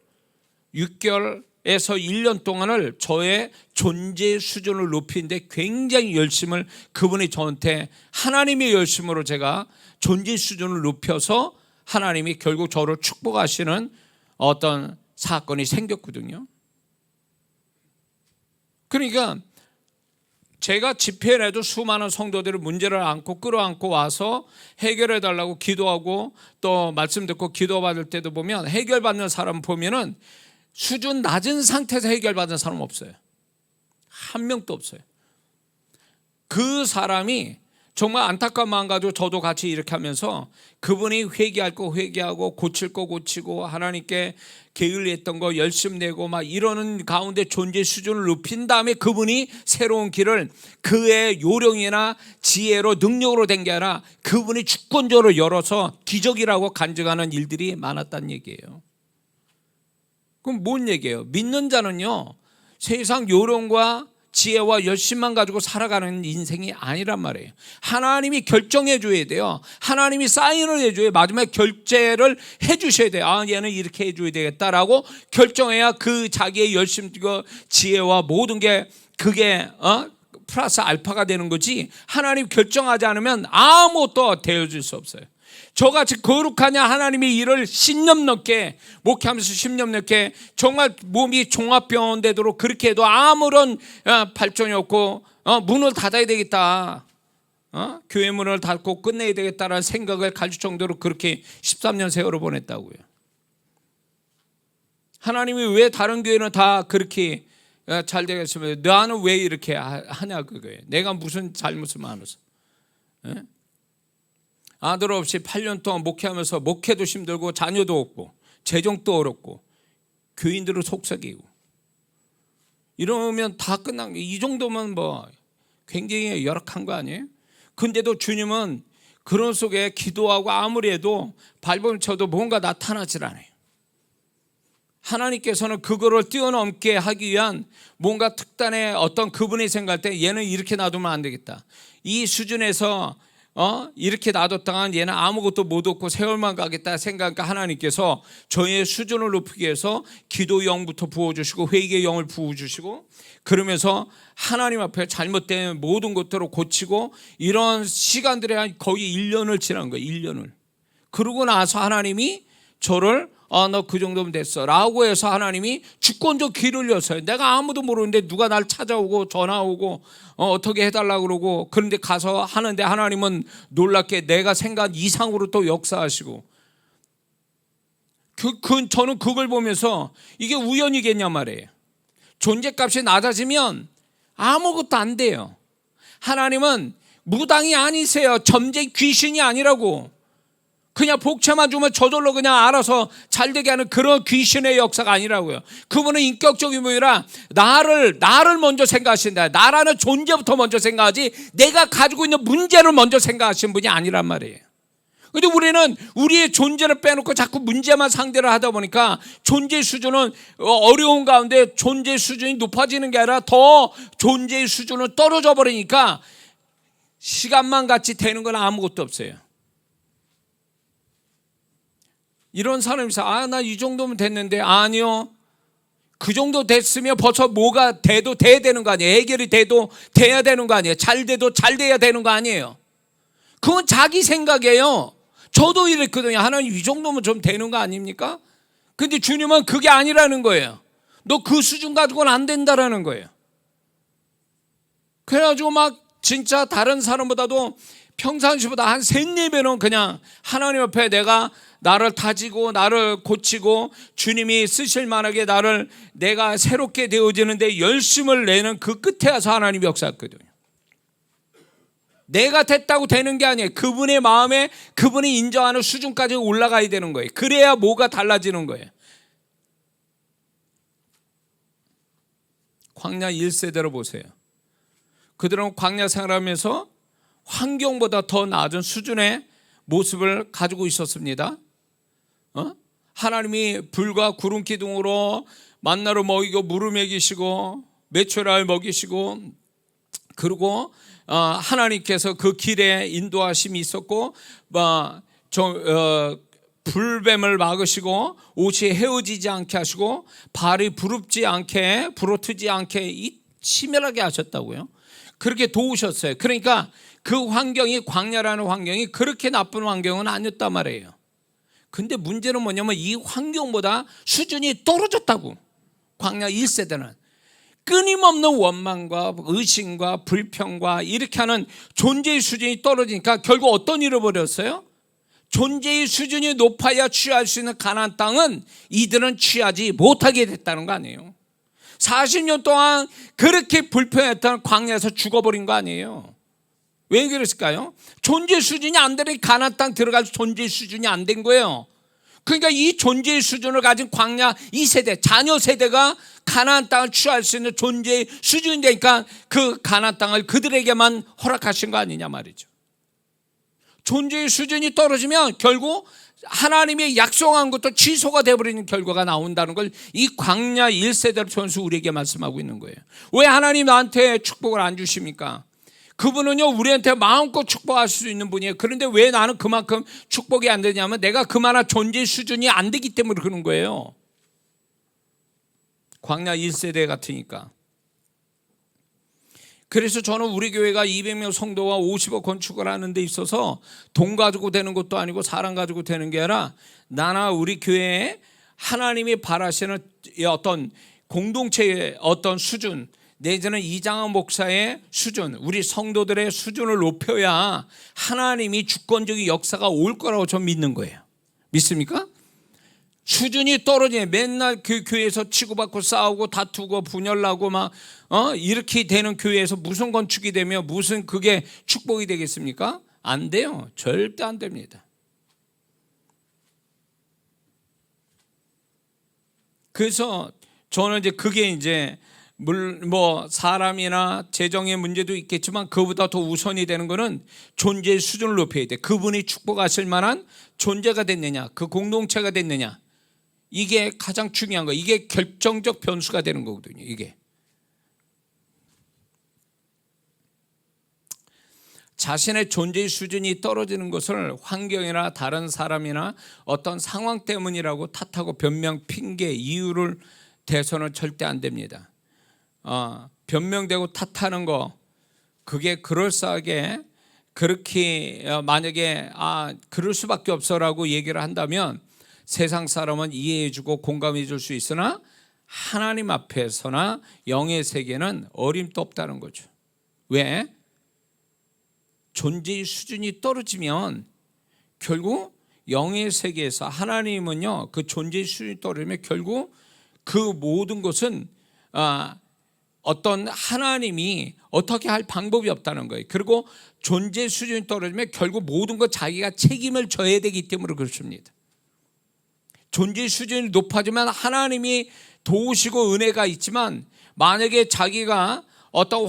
6개월에서 1년 동안을 저의 존재 수준을 높이는데 굉장히 열심을, 그분이 저한테 하나님의 열심으로 제가 존재 수준을 높여서 하나님이 결국 저를 축복하시는 어떤 사건이 생겼거든요. 그러니까 제가 집회를 해도 수많은 성도들이 문제를 안고 끌어안고 와서 해결해 달라고 기도하고 또 말씀 듣고 기도받을 때도 보면 해결받는 사람 보면은 수준 낮은 상태에서 해결받는 사람 없어요. 한 명도 없어요. 그 사람이 정말 안타까운 마음 가지고 저도 같이 이렇게 하면서 그분이 회개할 거 회개하고 고칠 거 고치고 하나님께 게을리했던 거 열심 내고 막 이러는 가운데 존재 수준을 높인 다음에 그분이 새로운 길을 그의 요령이나 지혜로 능력으로 된 게 아니라 그분이 주권적으로 열어서 기적이라고 간증하는 일들이 많았다는 얘기예요. 그럼 뭔 얘기예요? 믿는 자는요 세상 요령과 지혜와 열심만 가지고 살아가는 인생이 아니란 말이에요. 하나님이 결정해 줘야 돼요. 하나님이 사인을 해줘야 마지막에 결제를 해 주셔야 돼요. 얘는 이렇게 해줘야 되겠다라고 결정해야 그 자기의 열심과 지혜와 모든 게 그게 플러스 알파가 되는 거지, 하나님 결정하지 않으면 아무것도 되어줄 수 없어요. 저같이 거룩하냐 하나님의 일을 10년 넘게 목회하면서 10년 넘게 정말 몸이 종합병원 되도록 그렇게 해도 아무런 발전이 없고 문을 닫아야 되겠다, 교회 문을 닫고 끝내야 되겠다라는 생각을 가질 정도로 그렇게 13년 세월을 보냈다고요. 하나님이 왜 다른 교회는 다 그렇게 잘 되겠으면 나는 왜 이렇게 하냐 그거예요. 내가 무슨 잘못을 많아서. 아들 없이 8년 동안 목회하면서 목회도 힘들고 자녀도 없고 재정도 어렵고 교인들을 속삭이고 이러면 다 끝난 게, 이 정도면 뭐 굉장히 열악한 거 아니에요? 근데도 주님은 그런 속에 기도하고 아무리 해도 발버둥 쳐도 뭔가 나타나질 않아요. 하나님께서는 그거를 뛰어넘게 하기 위한 뭔가 특단의 어떤 그분이 생각할 때 얘는 이렇게 놔두면 안 되겠다. 이 수준에서 이렇게 놔뒀다간 얘는 아무것도 못 얻고 세월만 가겠다 생각하니까 하나님께서 저희의 수준을 높이기 위해서 기도의 영부터 부어주시고 회개의 영을 부어주시고 그러면서 하나님 앞에 잘못된 모든 것들을 고치고 이런 시간들이 한 거의 1년을 지난 거예요. 1년을. 그러고 나서 하나님이 저를 너 그 정도면 됐어 라고 해서 하나님이 주권적 길을 여서요. 내가 아무도 모르는데 누가 날 찾아오고 전화 오고 어떻게 해달라고 그러고 그런데 가서 하는데 하나님은 놀랍게 내가 생각한 이상으로 또 역사하시고 저는 그걸 보면서 이게 우연이겠냐 말이에요. 존재값이 낮아지면 아무것도 안 돼요. 하나님은 무당이 아니세요. 점쟁이 귀신이 아니라고. 그냥 복채만 주면 저절로 그냥 알아서 잘되게 하는 그런 귀신의 역사가 아니라고요. 그분은 인격적인 분이라 나를 먼저 생각하신다. 나라는 존재부터 먼저 생각하지 내가 가지고 있는 문제를 먼저 생각하시는 분이 아니란 말이에요. 그런데 우리는 우리의 존재를 빼놓고 자꾸 문제만 상대를 하다 보니까 존재 수준은 어려운 가운데 존재 수준이 높아지는 게 아니라 더 존재의 수준은 떨어져 버리니까 시간만 같이 되는 건 아무것도 없어요. 이런 사람이 있어. 나 이 정도면 됐는데. 아니요. 그 정도 됐으면 벌써 뭐가 돼도 돼야 되는 거 아니에요. 해결이 돼도 돼야 되는 거 아니에요. 잘 돼도 잘 돼야 되는 거 아니에요. 그건 자기 생각이에요. 저도 이랬거든요. 하나님 이 정도면 좀 되는 거 아닙니까? 근데 주님은 그게 아니라는 거예요. 너 그 수준 가지고는 안 된다라는 거예요. 그래가지고 막 진짜 다른 사람보다도 평상시보다 한 3-4배는 그냥 하나님 앞에 내가 나를 다지고 나를 고치고 주님이 쓰실 만하게 내가 새롭게 되어지는데 열심을 내는 그 끝에 와서 하나님이 역사했거든요. 내가 됐다고 되는 게 아니에요. 그분의 마음에 그분이 인정하는 수준까지 올라가야 되는 거예요. 그래야 뭐가 달라지는 거예요. 광야 1세대로 보세요. 그들은 광야 생활하면서 환경보다 더 낮은 수준의 모습을 가지고 있었습니다. 하나님이 불과 구름 기둥으로 만나로 먹이고 물을 먹이시고 메추라를 먹이시고 그리고 하나님께서 그 길에 인도하심이 있었고 불뱀을 막으시고 옷이 헤어지지 않게 하시고 발이 부르트지 않게 치밀하게 하셨다고요. 그렇게 도우셨어요. 그러니까 그 환경이 광야라는 환경이 그렇게 나쁜 환경은 아니었단 말이에요. 근데 문제는 뭐냐면 이 환경보다 수준이 떨어졌다고. 광야 1세대는 끊임없는 원망과 의심과 불평과 이렇게 하는 존재의 수준이 떨어지니까 결국 어떤 일을 벌였어요? 존재의 수준이 높아야 취할 수 있는 가나안 땅은 이들은 취하지 못하게 됐다는 거 아니에요. 40년 동안 그렇게 불평했던 광야에서 죽어버린 거 아니에요. 왜 그랬을까요? 존재 수준이 안 되니 가나안 땅 들어갈 존재 수준이 안 된 거예요. 그러니까 이 존재의 수준을 가진 광야 2세대 자녀 세대가 가나안 땅을 취할 수 있는 존재의 수준이 되니까 그 가나안 땅을 그들에게만 허락하신 거 아니냐 말이죠. 존재의 수준이 떨어지면 결국 하나님의 약속한 것도 취소가 되어버리는 결과가 나온다는 걸 이 광야 1세대를 통해서 우리에게 말씀하고 있는 거예요. 왜 하나님 나한테 축복을 안 주십니까? 그분은요 우리한테 마음껏 축복할 수 있는 분이에요. 그런데 왜 나는 그만큼 축복이 안 되냐면 내가 그만한 존재 수준이 안 되기 때문에 그런 거예요. 광야 1세대 같으니까. 그래서 저는 우리 교회가 200명 성도와 50억 건축을 하는 데 있어서 돈 가지고 되는 것도 아니고 사람 가지고 되는 게 아니라 나나 우리 교회에 하나님이 바라시는 어떤 공동체의 어떤 수준 내지는 이장한 목사의 수준, 우리 성도들의 수준을 높여야 하나님이 주권적인 역사가 올 거라고 저는 믿는 거예요. 믿습니까? 수준이 떨어지네. 맨날 그 교회에서 치고받고 싸우고 다투고 분열나고 막 이렇게 되는 교회에서 무슨 건축이 되며 무슨 그게 축복이 되겠습니까? 안 돼요. 절대 안 됩니다. 그래서 저는 이제 그게 이제 뭐 사람이나 재정의 문제도 있겠지만 그보다 더 우선이 되는 거는 존재의 수준을 높여야 돼. 그분이 축복하실 만한 존재가 됐느냐, 그 공동체가 됐느냐. 이게 가장 중요한 거. 이게 결정적 변수가 되는 거거든요. 이게 자신의 존재의 수준이 떨어지는 것을 환경이나 다른 사람이나 어떤 상황 때문이라고 탓하고 변명, 핑계, 이유를 대서는 절대 안 됩니다. 변명되고 탓하는 거, 그게 그럴싸하게 그렇게 만약에 그럴 수밖에 없어라고 얘기를 한다면 세상 사람은 이해해주고 공감해줄 수 있으나 하나님 앞에서나 영의 세계는 어림도 없다는 거죠. 왜? 존재의 수준이 떨어지면 결국 영의 세계에서 하나님은요, 그 존재의 수준이 떨어지면 결국 그 모든 것은 어떤 하나님이 어떻게 할 방법이 없다는 거예요. 그리고 존재 수준이 떨어지면 결국 모든 것 자기가 책임을 져야 되기 때문에 그렇습니다. 존재 수준이 높아지면 하나님이 도우시고 은혜가 있지만 만약에 자기가 어떤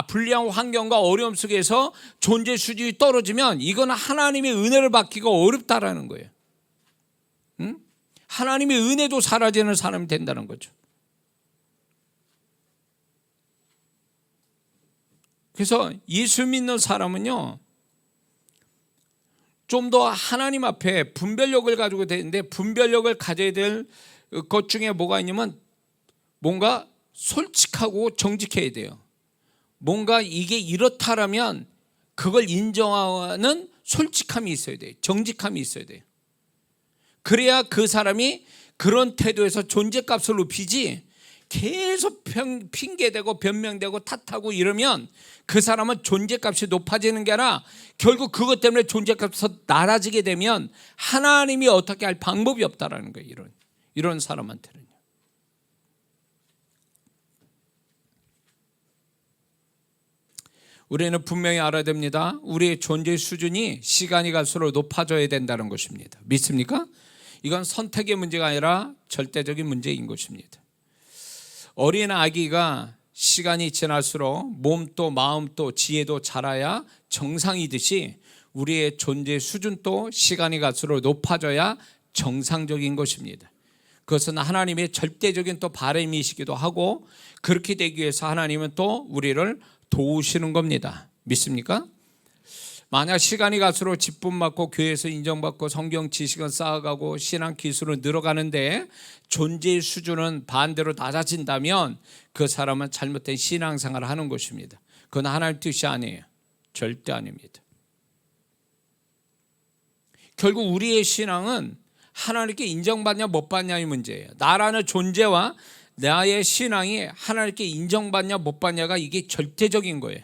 불리한 환경과 어려움 속에서 존재 수준이 떨어지면 이건 하나님의 은혜를 받기가 어렵다라는 거예요. 하나님의 은혜도 사라지는 사람이 된다는 거죠. 그래서 예수 믿는 사람은요, 좀 더 하나님 앞에 분별력을 가지고 되는데, 분별력을 가져야 될 것 중에 뭐가 있냐면 뭔가 솔직하고 정직해야 돼요. 뭔가 이게 이렇다라면 그걸 인정하는 솔직함이 있어야 돼요. 정직함이 있어야 돼요. 그래야 그 사람이 그런 태도에서 존재값을 높이지, 계속 핑계대고 변명되고 탓하고 이러면 그 사람은 존재값이 높아지는 게 아니라 결국 그것 때문에 존재값이 낮아지게 되면 하나님이 어떻게 할 방법이 없다라는 거예요. 이런 사람한테는요. 우리는 분명히 알아야 됩니다. 우리의 존재 수준이 시간이 갈수록 높아져야 된다는 것입니다. 믿습니까? 이건 선택의 문제가 아니라 절대적인 문제인 것입니다. 어린 아기가 시간이 지날수록 몸도 마음도 지혜도 자라야 정상이듯이 우리의 존재 수준도 시간이 갈수록 높아져야 정상적인 것입니다. 그것은 하나님의 절대적인 또 바람이시기도 하고, 그렇게 되기 위해서 하나님은 또 우리를 도우시는 겁니다. 믿습니까? 만약 시간이 갈수록 직분받고 교회에서 인정받고 성경 지식은 쌓아가고 신앙 기술은 늘어가는데 존재의 수준은 반대로 낮아진다면 그 사람은 잘못된 신앙생활을 하는 것입니다. 그건 하나님 뜻이 아니에요. 절대 아닙니다. 결국 우리의 신앙은 하나님께 인정받냐 못 받냐의 문제예요. 나라는 존재와 나의 신앙이 하나님께 인정받냐 못 받냐가 이게 절대적인 거예요.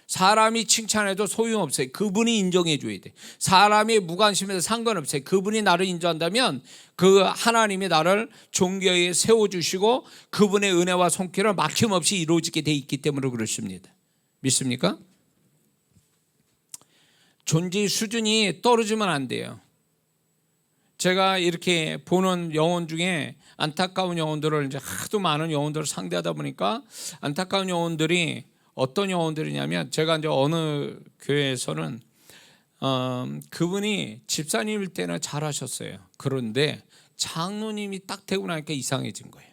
사람이 칭찬해도 소용없어요. 그분이 인정해 줘야 돼. 사람이 무관심해도 상관없어요. 그분이 나를 인정한다면 그 하나님이 나를 존귀하게 세워주시고 그분의 은혜와 손길은 막힘없이 이루어지게 돼 있기 때문에 그렇습니다. 믿습니까? 존재의 수준이 떨어지면 안 돼요. 제가 이렇게 보는 영혼 중에 안타까운 영혼들을 이제 하도 많은 영혼들을 상대하다 보니까 안타까운 영혼들이 어떤 영혼들이냐면, 제가 이제 어느 교회에서는 그분이 집사님일 때는 잘하셨어요. 그런데 장로님이 딱 되고 나니까 이상해진 거예요.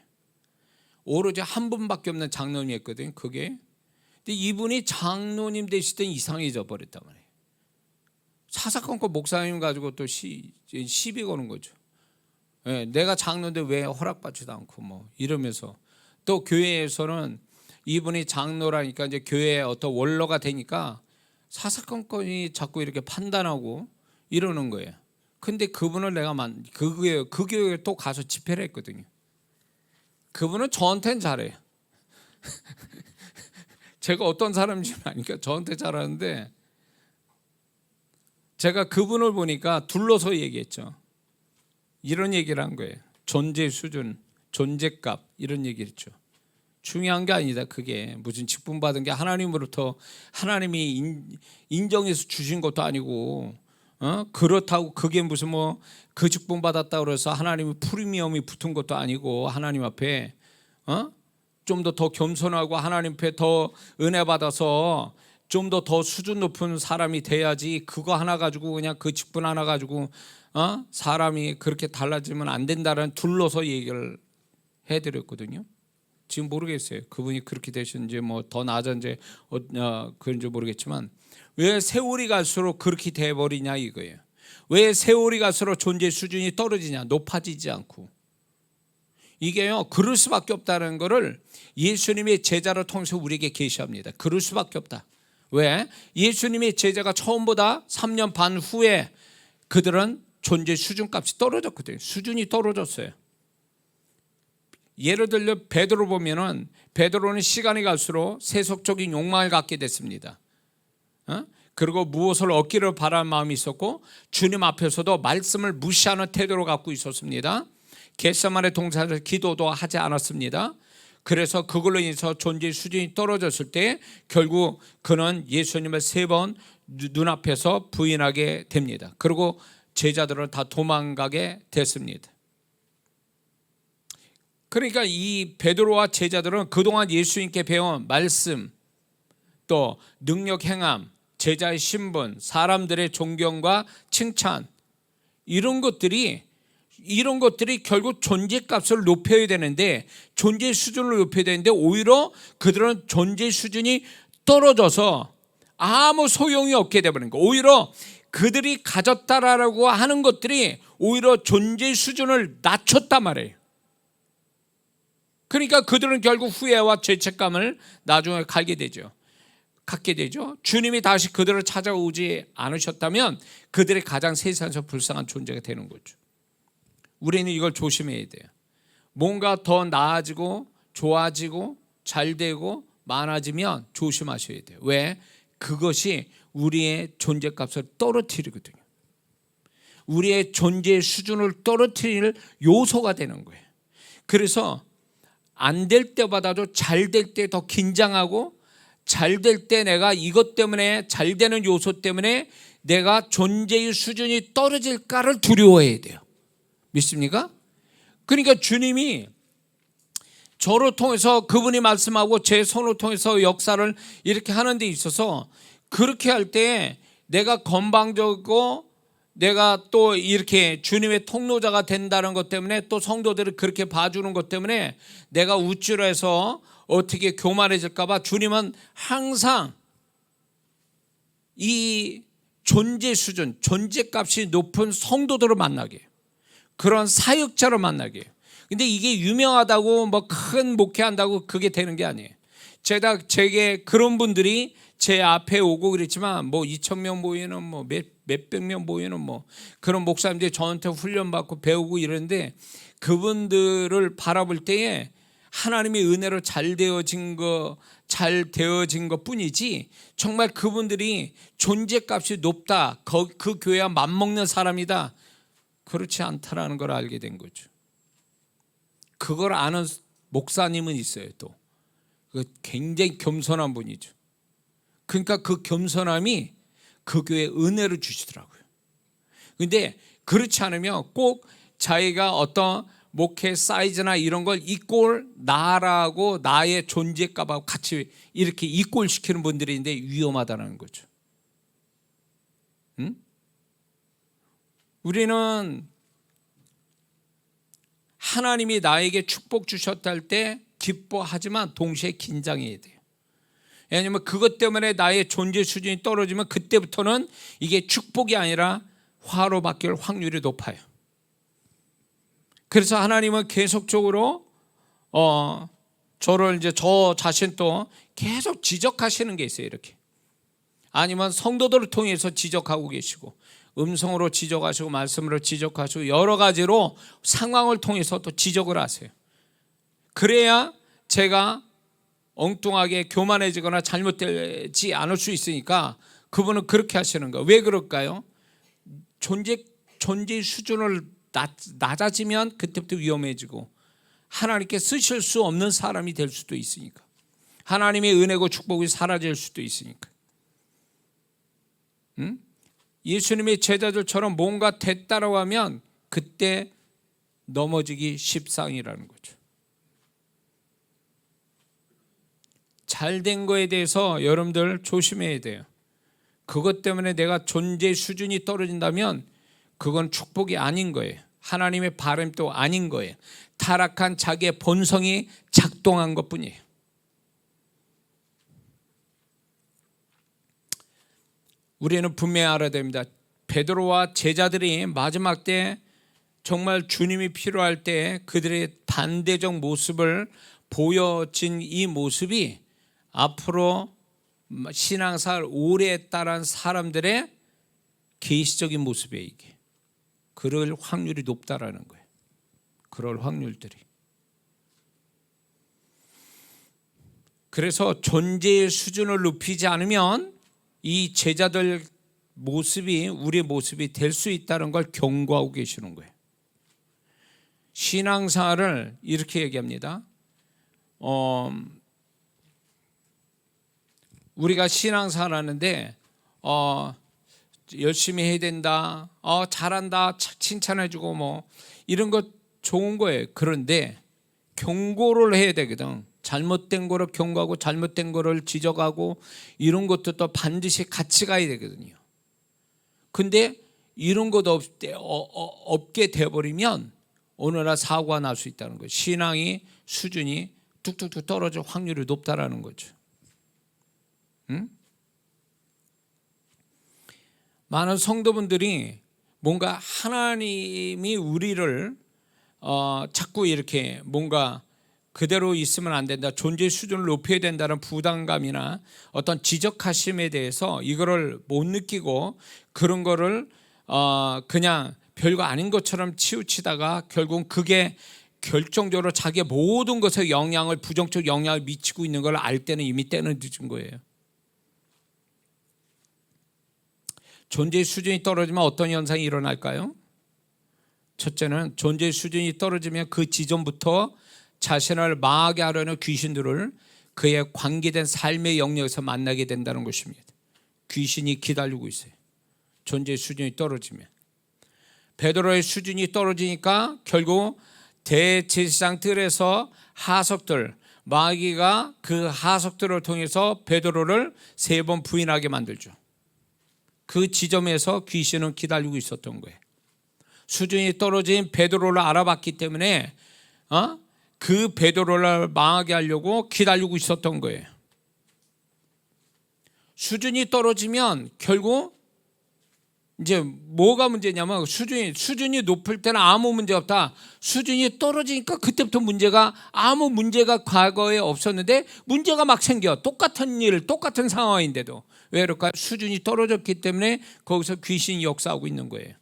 오로지 한 분밖에 없는 장로님이었거든요. 그게. 근데 이분이 장로님 되실 때 이상해져 버렸단 말이에요. 사사건건 목사님 가지고 또 시비 거는 거죠. 네, 내가 장로인데 왜 허락받지도 않고 뭐 이러면서, 또 교회에서는 이분이 장로라니까 이제 교회의 어떤 원로가 되니까 사사건건이 자꾸 이렇게 판단하고 이러는 거예요. 근데 그분을 내가 그 교회에 또 가서 집회를 했거든요. 그분은 저한테는 잘해요. 제가 어떤 사람인지 아니까 저한테 잘하는데, 제가 그분을 보니까 둘러서 얘기했죠. 이런 얘기를 한 거예요. 존재 수준, 존재값, 이런 얘기를 했죠. 중요한 게 아니다. 그게 무슨 직분 받은 게 하나님으로부터 하나님이 인정해서 주신 것도 아니고, 그렇다고 그게 무슨 뭐 그 직분 받았다고 해서 하나님의 프리미엄이 붙은 것도 아니고, 하나님 앞에 좀 더 겸손하고 하나님 앞에 더 은혜 받아서 좀 더 수준 높은 사람이 돼야지 그거 하나 가지고 그냥 그 직분 하나 가지고 사람이 그렇게 달라지면 안 된다는 둘러서 얘기를 해드렸거든요. 지금 모르겠어요. 그분이 그렇게 되셨는지 뭐 더 나아졌는지 그런지 모르겠지만 왜 세월이 갈수록 그렇게 돼버리냐 이거예요. 왜 세월이 갈수록 존재 수준이 떨어지냐, 높아지지 않고. 이게요, 그럴 수밖에 없다는 것을 예수님의 제자를 통해서 우리에게 계시합니다. 그럴 수밖에 없다. 왜? 예수님의 제자가 처음보다 3년 반 후에 그들은 존재 수준값이 떨어졌거든요. 수준이 떨어졌어요. 예를 들어 베드로 보면은 베드로는 시간이 갈수록 세속적인 욕망을 갖게 됐습니다. 그리고 무엇을 얻기를 바라는 마음이 있었고 주님 앞에서도 말씀을 무시하는 태도를 갖고 있었습니다. 겟세마네 동산에서 기도도 하지 않았습니다. 그래서 그걸로 인해서 존재의 수준이 떨어졌을 때 결국 그는 예수님을 3번 눈앞에서 부인하게 됩니다. 그리고 제자들은 다 도망가게 됐습니다. 그러니까 이 베드로와 제자들은 그동안 예수님께 배운 말씀, 또 능력 행함, 제자의 신분, 사람들의 존경과 칭찬, 이런 것들이 결국 존재값을 높여야 되는데, 존재 수준을 높여야 되는데 오히려 그들은 존재 수준이 떨어져서 아무 소용이 없게 되버린 거예요. 오히려 그들이 가졌다라고 하는 것들이 오히려 존재 수준을 낮췄단 말이에요. 그러니까 그들은 결국 후회와 죄책감을 나중에 갖게 되죠. 주님이 다시 그들을 찾아오지 않으셨다면 그들이 가장 세상에서 불쌍한 존재가 되는 거죠. 우리는 이걸 조심해야 돼요. 뭔가 더 나아지고 좋아지고 잘되고 많아지면 조심하셔야 돼요. 왜? 그것이 우리의 존재값을 떨어뜨리거든요. 우리의 존재의 수준을 떨어뜨릴 요소가 되는 거예요. 그래서 안 될 때보다도 잘 될 때 더 긴장하고, 잘 될 때 내가 이것 때문에, 잘 되는 요소 때문에 내가 존재의 수준이 떨어질까를 두려워해야 돼요. 믿습니까? 그러니까 주님이 저를 통해서 그분이 말씀하고 제 손을 통해서 역사를 이렇게 하는 데 있어서 그렇게 할 때 내가 건방지고 내가 또 이렇게 주님의 통로자가 된다는 것 때문에, 또 성도들을 그렇게 봐주는 것 때문에 내가 우쭐해서 어떻게 교만해질까 봐 주님은 항상 이 존재 수준, 존재값이 높은 성도들을 만나게 해요. 그런 사역자를 만나게 해요. 근데 이게 유명하다고 뭐 큰 목회한다고 그게 되는 게 아니에요. 제게 그런 분들이 제 앞에 오고 그랬지만 뭐 2,000명 모이는 뭐 몇백 명 모이는 뭐 그런 목사님들이 저한테 훈련받고 배우고 이러는데, 그분들을 바라볼 때에 하나님의 은혜로 잘 되어진 것 뿐이지 정말 그분들이 존재값이 높다, 그 교회와 맞먹는 사람이다, 그렇지 않다라는 걸 알게 된 거죠. 그걸 아는 목사님은 있어요. 또 굉장히 겸손한 분이죠. 그러니까 그 겸손함이 그 교회에 은혜를 주시더라고요. 그런데 그렇지 않으면 꼭 자기가 어떤 목회 사이즈나 이런 걸 이꼴 나라고 나의 존재값하고 같이 이렇게 이꼴시키는 분들이 있는데 위험하다는 거죠. 우리는 하나님이 나에게 축복 주셨다 할 때 기뻐하지만 동시에 긴장해야 돼요. 왜냐하면 그것 때문에 나의 존재 수준이 떨어지면 그때부터는 이게 축복이 아니라 화로 바뀔 확률이 높아요. 그래서 하나님은 계속적으로 저를 이제 저 자신도 계속 지적하시는 게 있어요. 이렇게 아니면 성도들을 통해서 지적하고 계시고, 음성으로 지적하시고 말씀으로 지적하시고 여러 가지로 상황을 통해서 또 지적을 하세요. 그래야 제가 엉뚱하게 교만해지거나 잘못되지 않을 수 있으니까 그분은 그렇게 하시는 거예요. 왜 그럴까요? 존재의 수준을 낮아지면 그때부터 위험해지고 하나님께 쓰실 수 없는 사람이 될 수도 있으니까, 하나님의 은혜고 축복이 사라질 수도 있으니까. 예수님의 제자들처럼 뭔가 됐다라고 하면 그때 넘어지기 십상이라는 거죠. 잘된 거에 대해서 여러분들 조심해야 돼요. 그것 때문에 내가 존재 수준이 떨어진다면 그건 축복이 아닌 거예요. 하나님의 바람도 아닌 거예요. 타락한 자기의 본성이 작동한 것뿐이에요. 우리는 분명히 알아야 됩니다. 베드로와 제자들이 마지막 때 정말 주님이 필요할 때 그들의 반대적 모습을 보여진 이 모습이 앞으로 신앙생활 오래 했다는 사람들의 계시적인 모습이에요. 이게 그럴 확률이 높다라는 거예요. 그럴 확률들이. 그래서 존재의 수준을 높이지 않으면 이 제자들 모습이 우리의 모습이 될 수 있다는 걸 경고하고 계시는 거예요. 신앙생활을 이렇게 얘기합니다. 우리가 신앙생활 하는데 열심히 해야 된다, 잘한다, 칭찬해주고 뭐 이런 것 좋은 거예요. 그런데 경고를 해야 되거든. 잘못된 거를 경고하고 잘못된 거를 지적하고 이런 것도 또 반드시 같이 가야 되거든요. 근데 이런 것 없게 되어버리면 어느 날 사고가 날 수 있다는 거예요. 신앙이 수준이 뚝뚝뚝 떨어질 확률이 높다라는 거죠. 응? 많은 성도분들이 뭔가 하나님이 우리를 자꾸 이렇게 뭔가 그대로 있으면 안 된다, 존재 수준을 높여야 된다는 부담감이나 어떤 지적하심에 대해서 이거를 못 느끼고 그런 거를 그냥 별거 아닌 것처럼 치우치다가 결국 그게 결정적으로 자기의 모든 것에 부정적 영향을 미치고 있는 걸 알 때는 이미 때는 늦은 거예요. 존재의 수준이 떨어지면 어떤 현상이 일어날까요? 첫째는 존재의 수준이 떨어지면 그 지점부터 자신을 망하게 하려는 귀신들을 그의 관계된 삶의 영역에서 만나게 된다는 것입니다. 귀신이 기다리고 있어요. 존재의 수준이 떨어지면. 베드로의 수준이 떨어지니까 결국 대제사장 뜰에서 하석들, 마귀가 그 하석들을 통해서 베드로를 3번 부인하게 만들죠. 그 지점에서 귀신은 기다리고 있었던 거예요. 수준이 떨어진 베드로를 알아봤기 때문에 그 베드로를 망하게 하려고 기다리고 있었던 거예요. 수준이 떨어지면 결국 이제 뭐가 문제냐면 수준이 높을 때는 아무 문제 없다. 수준이 떨어지니까 그때부터 아무 문제가 과거에 없었는데 문제가 막 생겨. 똑같은 일, 똑같은 상황인데도. 왜 그럴까요? 수준이 떨어졌기 때문에 거기서 귀신이 역사하고 있는 거예요.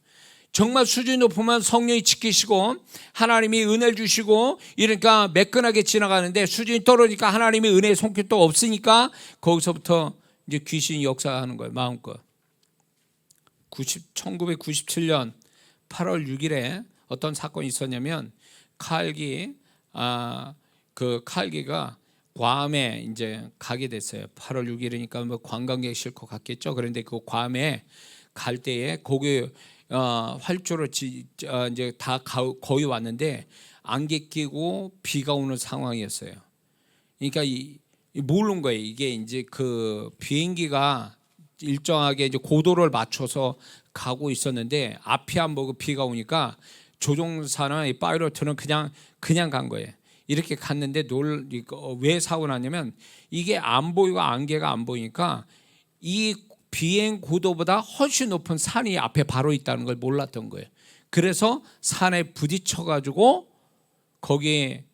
정말 수준이 높으면 성령이 지키시고 하나님이 은혜를 주시고 이러니까 매끈하게 지나가는데 수준이 떨어지니까 하나님의 은혜의 손길도 없으니까 거기서부터 이제 귀신이 역사하는 거예요. 마음껏. 1997년 8월 6일에 어떤 사건이 있었냐면 칼기가 괌에 이제 가게 됐어요. 8월 6일이니까 뭐 관광객 실컷 갔겠죠. 그런데 그 괌에 갈 때에 거기 활주로 이제 다 거의 왔는데 안개 끼고 비가 오는 상황이었어요. 그러니까 모르는 거예요. 이게 이제 그 비행기가 일정하게 이제 고도를 맞춰서 가고 있었는데 앞이 안 보고 비가 오니까 조종사나 파이러트는 그냥 간 거예요. 이렇게 갔는데 왜 사고 났냐면 이게 안 보이고 안개가 안 보이니까 이 비행 고도보다 훨씬 높은 산이 앞에 바로 있다는 걸 몰랐던 거예요. 그래서 산에 부딪혀가지고 거기에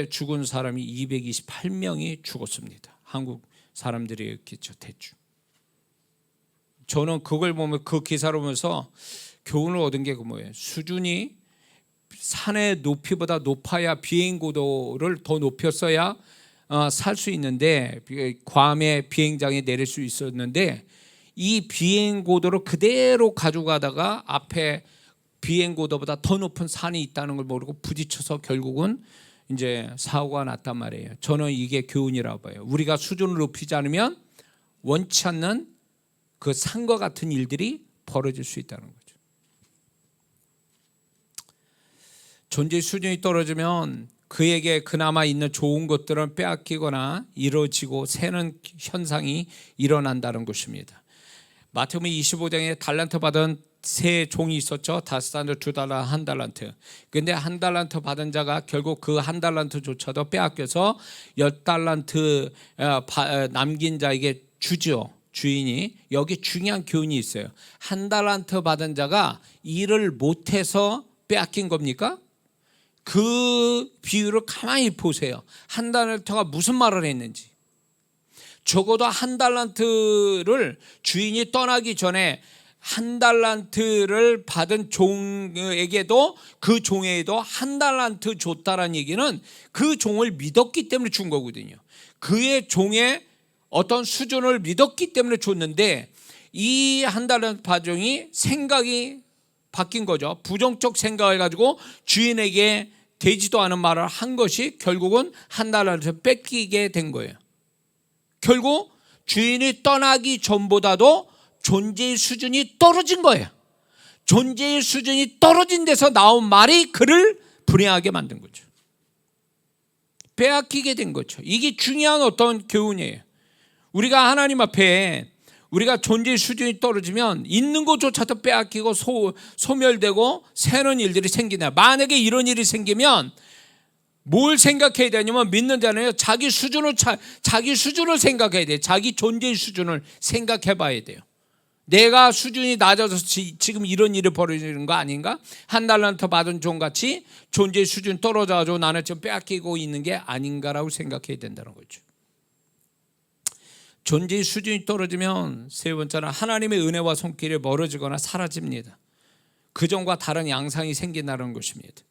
죽은 사람이 228명이 죽었습니다. 한국 사람들이었겠죠, 대충. 저는 그걸 보면 그 기사를 보면서 교훈을 얻은 게 뭐예요? 수준이 산의 높이보다 높아야 비행 고도를 더 높였어야 살 수 있는데 괌의 비행장에 내릴 수 있었는데 이 비행 고도를 그대로 가져가다가 앞에 비행 고도보다 더 높은 산이 있다는 걸 모르고 부딪혀서 결국은 이제 사고가 났단 말이에요. 저는 이게 교훈이라고 봐요. 우리가 수준을 높이지 않으면 원치 않는 그 산과 같은 일들이 벌어질 수 있다는 거죠. 존재 수준이 떨어지면 그에게 그나마 있는 좋은 것들은 빼앗기거나 이루어지고 새는 현상이 일어난다는 것입니다. 마태복음 25장에 달란트 받은 세 종이 있었죠. 5달란트, 2달란트, 1달란트. 근데 1달란트 받은 자가 결국 그 1달란트조차도 빼앗겨서 10달란트 남긴 자에게 주죠. 주인이. 여기 중요한 교훈이 있어요. 1달란트 받은 자가 일을 못해서 빼앗긴 겁니까? 그 비유를 가만히 보세요. 1달란트가 무슨 말을 했는지. 적어도 1달란트를 주인이 떠나기 전에 1달란트를 받은 종에게도 그 종에게도 1달란트 줬다라는 얘기는 그 종을 믿었기 때문에 준 거거든요. 그의 종의 어떤 수준을 믿었기 때문에 줬는데 이 1달란트 받은 생각이 바뀐 거죠. 부정적 생각을 가지고 주인에게 되지도 않은 말을 한 것이 결국은 1달란트를 뺏기게 된 거예요. 결국 주인이 떠나기 전보다도 존재의 수준이 떨어진 거예요. 존재의 수준이 떨어진 데서 나온 말이 그를 불행하게 만든 거죠. 빼앗기게 된 거죠. 이게 중요한 어떤 교훈이에요. 우리가 하나님 앞에 우리가 존재의 수준이 떨어지면 있는 것조차도 빼앗기고 소멸되고 새는 일들이 생기나. 만약에 이런 일이 생기면 뭘 생각해야 되냐면 믿는 자는 자기 수준을 생각해야 돼요. 자기 존재의 수준을 생각해 봐야 돼요. 내가 수준이 낮아서 지금 이런 일이 벌어지는 거 아닌가? 1달란트 받은 종같이 존재의 수준이 떨어져가지고 나는 지금 빼앗기고 있는 게 아닌가라고 생각해야 된다는 거죠. 존재의 수준이 떨어지면 세 번째는 하나님의 은혜와 손길이 멀어지거나 사라집니다. 그전과 다른 양상이 생긴다는 것입니다.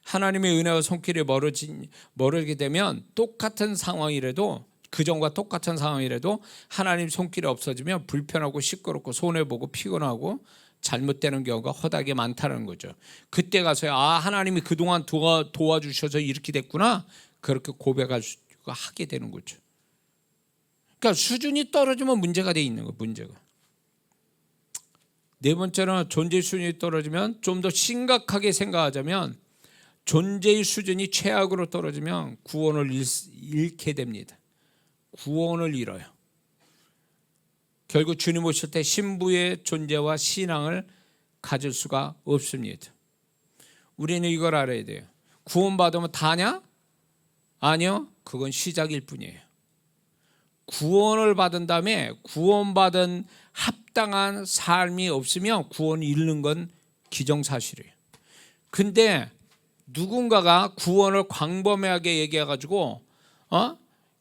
하나님의 은혜와 손길이 멀어지게 되면 똑같은 상황이라도 그전과 똑같은 상황이라도 하나님 손길이 없어지면 불편하고 시끄럽고 손해보고 피곤하고 잘못되는 경우가 허다하게 많다는 거죠. 그때 가서야 하나님이 그동안 도와주셔서 이렇게 됐구나 그렇게 고백하게 되는 거죠. 그러니까 수준이 떨어지면 문제가 돼 있는 거예요. 문제가. 네 번째는 존재의 수준이 떨어지면 좀 더 심각하게 생각하자면 존재의 수준이 최악으로 떨어지면 구원을 잃게 됩니다. 구원을 잃어요. 결국 주님 오실 때 신부의 존재와 신앙을 가질 수가 없습니다. 우리는 이걸 알아야 돼요. 구원받으면 다냐? 아니요. 그건 시작일 뿐이에요. 구원을 받은 다음에 구원받은 합당한 삶이 없으면 구원을 잃는 건 기정사실이에요. 근데 누군가가 구원을 광범위하게 얘기해가지고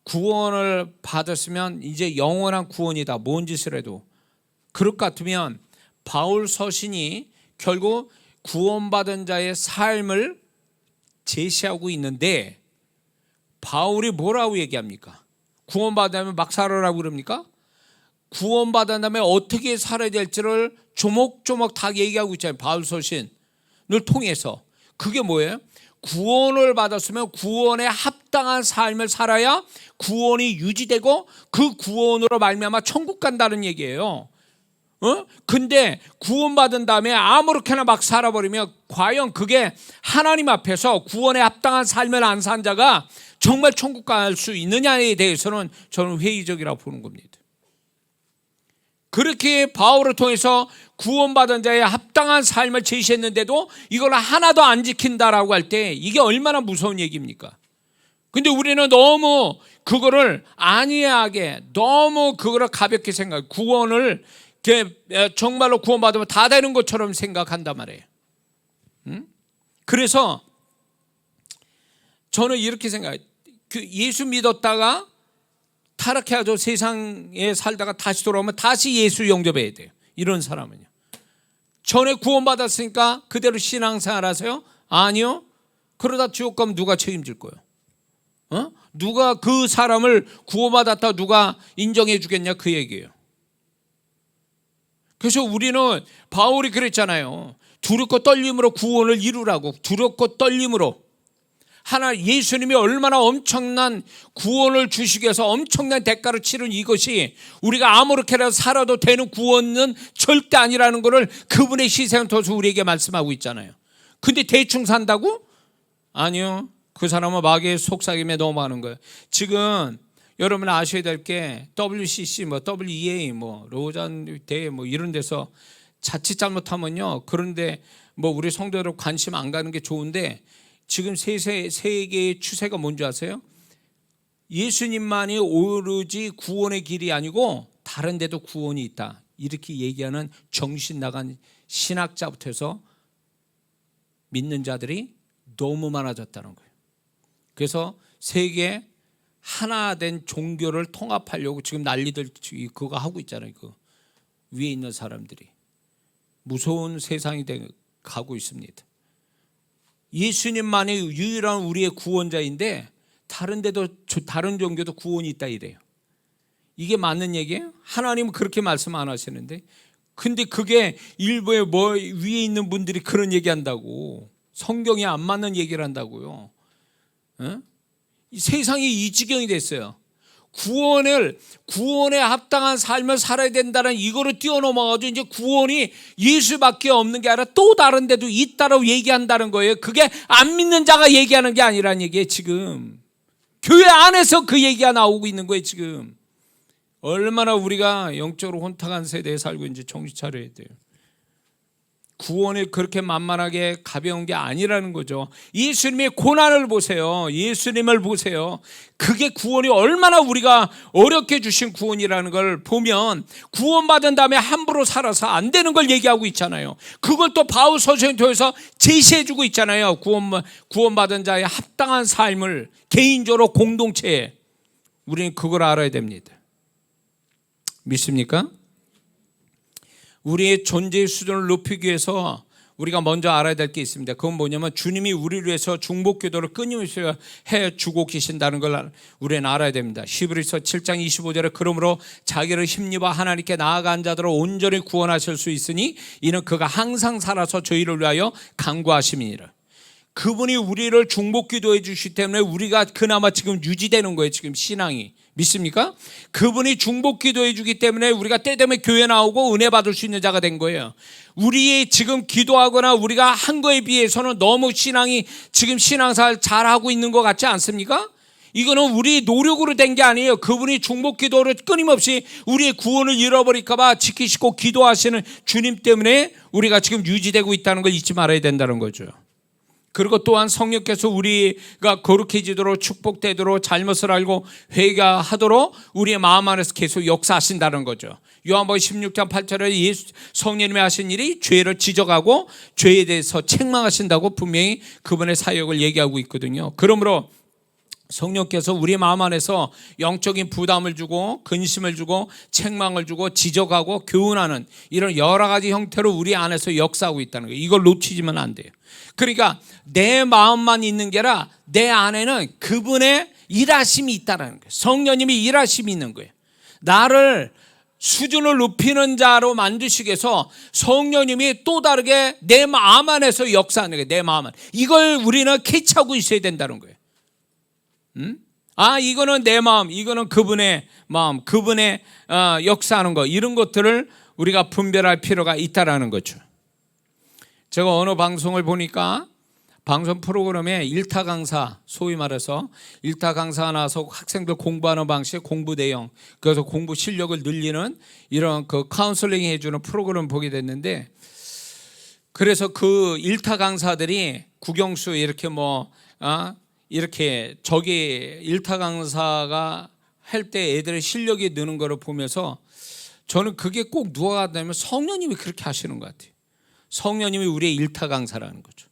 구원을 받았으면 이제 영원한 구원이다. 뭔 짓을 해도. 그럴 것 같으면 바울 서신이 결국 구원받은 자의 삶을 제시하고 있는데 바울이 뭐라고 얘기합니까? 구원받으면 막 살아라고 그럽니까? 구원받은 다음에 어떻게 살아야 될지를 조목조목 다 얘기하고 있잖아요. 바울 서신을 통해서. 그게 뭐예요? 구원을 받았으면 구원에 합당한 삶을 살아야 구원이 유지되고 그 구원으로 말미암아 천국 간다는 얘기예요. 근데 구원받은 다음에 아무렇게나 막 살아버리면 과연 그게 하나님 앞에서 구원에 합당한 삶을 안 산 자가 정말 천국 갈 수 있느냐에 대해서는 저는 회의적이라고 보는 겁니다. 그렇게 바울을 통해서 구원받은 자의 합당한 삶을 제시했는데도 이걸 하나도 안 지킨다라고 할 때 이게 얼마나 무서운 얘기입니까? 근데 우리는 너무 그거를 안이하게 너무 그거를 가볍게 생각, 구원을 정말로 구원받으면 다 되는 것처럼 생각한단 말이에요. 그래서 저는 이렇게 생각해요. 예수 믿었다가 타락해가지고 세상에 살다가 다시 돌아오면 다시 예수 영접해야 돼요. 이런 사람은요. 전에 구원받았으니까 그대로 신앙생활 하세요? 아니요. 그러다 지옥 가면 누가 책임질 거예요? 누가 그 사람을 구원받았다 누가 인정해 주겠냐 그 얘기예요. 그래서 우리는 바울이 그랬잖아요. 두렵고 떨림으로 구원을 이루라고. 두렵고 떨림으로. 예수님이 얼마나 엄청난 구원을 주시기 위해서 엄청난 대가를 치른 이것이 우리가 아무렇게나 살아도 되는 구원은 절대 아니라는 것을 그분의 희생을 통해서 우리에게 말씀하고 있잖아요. 근데 대충 산다고? 아니요. 그 사람은 마귀의 속삭임에 넘어가는 거예요. 지금 여러분 아셔야 될 게 WCC, WEA, 로잔 대회 이런 데서 자칫 잘못하면요. 그런데 우리 성도들 관심 안 가는 게 좋은데 지금 세계의 추세가 뭔지 아세요? 예수님만이 오로지 구원의 길이 아니고 다른 데도 구원이 있다. 이렇게 얘기하는 정신 나간 신학자부터 해서 믿는 자들이 너무 많아졌다는 거예요. 그래서 세계 하나 된 종교를 통합하려고 지금 난리들 그거 하고 있잖아요. 그 위에 있는 사람들이 무서운 세상이 가고 있습니다. 예수님만이 유일한 우리의 구원자인데 다른 데도 다른 종교도 구원이 있다 이래요. 이게 맞는 얘기예요? 하나님은 그렇게 말씀 안 하시는데 근데 그게 일부의 위에 있는 분들이 그런 얘기한다고 성경에 안 맞는 얘기를 한다고요. 이 세상이 이 지경이 됐어요. 구원에 합당한 삶을 살아야 된다는 이거를 뛰어넘어가지고 이제 구원이 예수밖에 없는 게 아니라 또 다른 데도 있다라고 얘기한다는 거예요. 그게 안 믿는 자가 얘기하는 게 아니라는 얘기예요. 지금 교회 안에서 그 얘기가 나오고 있는 거예요. 지금 얼마나 우리가 영적으로 혼탁한 세대에 살고 있는지 정신 차려야 돼요. 구원이 그렇게 만만하게 가벼운 게 아니라는 거죠. 예수님의 고난을 보세요. 예수님을 보세요. 그게 구원이 얼마나 우리가 어렵게 주신 구원이라는 걸 보면 구원받은 다음에 함부로 살아서 안 되는 걸 얘기하고 있잖아요. 그걸 또 바울 서신을 통해서 제시해주고 있잖아요. 구원받은 자의 합당한 삶을 개인적으로 공동체에 우리는 그걸 알아야 됩니다. 믿습니까? 우리의 존재의 수준을 높이기 위해서 우리가 먼저 알아야 될 게 있습니다. 그건 뭐냐면 주님이 우리를 위해서 중보기도를 끊임없이 해주고 계신다는 걸 우리는 알아야 됩니다. 히브리서 7장 25절에 그러므로 자기를 힘입어 하나님께 나아간 자들을 온전히 구원하실 수 있으니 이는 그가 항상 살아서 저희를 위하여 간구하심이니라. 그분이 우리를 중보기도해 주시기 때문에 우리가 그나마 지금 유지되는 거예요. 지금 신앙이. 믿습니까? 그분이 중보기도해 주기 때문에 우리가 때 되면 교회 나오고 은혜 받을 수 있는 자가 된 거예요. 우리 지금 기도하거나 우리가 한 거에 비해서는 너무 신앙이 지금 신앙생활 잘하고 있는 것 같지 않습니까? 이거는 우리 노력으로 된 게 아니에요. 그분이 중보기도를 끊임없이 우리의 구원을 잃어버릴까 봐 지키시고 기도하시는 주님 때문에 우리가 지금 유지되고 있다는 걸 잊지 말아야 된다는 거죠. 그리고 또한 성령께서 우리가 거룩해지도록 축복되도록 잘못을 알고 회개하도록 우리의 마음 안에서 계속 역사하신다는 거죠. 요한복음 16장 8절에 예수 성령님이 하신 일이 죄를 지적하고 죄에 대해서 책망하신다고 분명히 그분의 사역을 얘기하고 있거든요. 그러므로 성령께서 우리 마음 안에서 영적인 부담을 주고 근심을 주고 책망을 주고 지적하고 교훈하는 이런 여러 가지 형태로 우리 안에서 역사하고 있다는 거예요. 이걸 놓치지면 안 돼요. 그러니까 내 마음만 있는 게 아니라 내 안에는 그분의 일하심이 있다는 거예요. 성령님이 일하심이 있는 거예요. 나를 수준을 높이는 자로 만드시기 위해서 성령님이 또 다르게 내 마음 안에서 역사하는 거예요. 내 마음 안. 이걸 우리는 캐치하고 있어야 된다는 거예요. 이거는 내 마음, 이거는 그분의 마음, 그분의 역사하는 거, 이런 것들을 우리가 분별할 필요가 있다라는 거죠. 제가 어느 방송을 보니까 방송 프로그램에 일타 강사, 소위 말해서 일타 강사가 나와서 학생들 공부하는 방식, 공부 내용, 그래서 공부 실력을 늘리는 이런 그 카운슬링 해주는 프로그램을 보게 됐는데, 그래서 그 일타 강사들이 국영수 이렇게 저기 일타 강사가 할 때 애들의 실력이 느는 거를 보면서 저는 그게 꼭 누가 같냐면 성령님이 그렇게 하시는 것 같아요. 성령님이 우리의 일타 강사라는 거죠.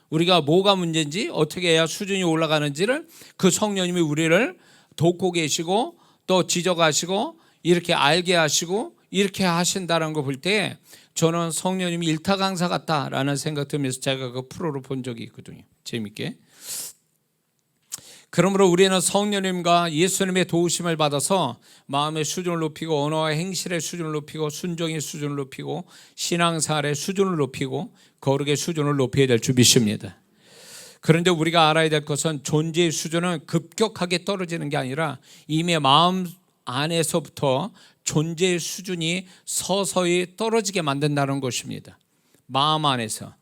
우리가 뭐가 문제인지 어떻게 해야 수준이 올라가는지를 그 성령님이 우리를 돕고 계시고 또 지적하시고 이렇게 알게 하시고 이렇게 하신다는 거 볼 때 저는 성령님이 일타 강사 같다라는 생각 들면서 제가 그 프로를 본 적이 있거든요. 재밌게. 그러므로 우리는 성령님과 예수님의 도우심을 받아서 마음의 수준을 높이고 언어와 행실의 수준을 높이고 순종의 수준을 높이고 신앙생활의 수준을 높이고 거룩의 수준을 높여야 될 줄 믿습니다. 그런데 우리가 알아야 될 것은 존재의 수준은 급격하게 떨어지는 게 아니라 이미 마음 안에서부터 존재의 수준이 서서히 떨어지게 만든다는 것입니다. 마음 안에서.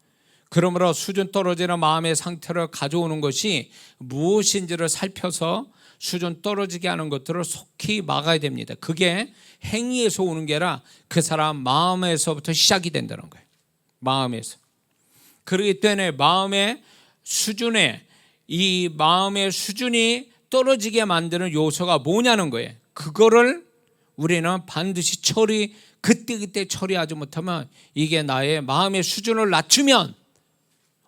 그러므로 수준 떨어지는 마음의 상태를 가져오는 것이 무엇인지를 살펴서 수준 떨어지게 하는 것들을 속히 막아야 됩니다. 그게 행위에서 오는 게 아니라 그 사람 마음에서부터 시작이 된다는 거예요. 마음에서. 그렇기 때문에 마음의 수준이 떨어지게 만드는 요소가 뭐냐는 거예요. 그거를 우리는 반드시 그때 처리하지 못하면 이게 나의 마음의 수준을 낮추면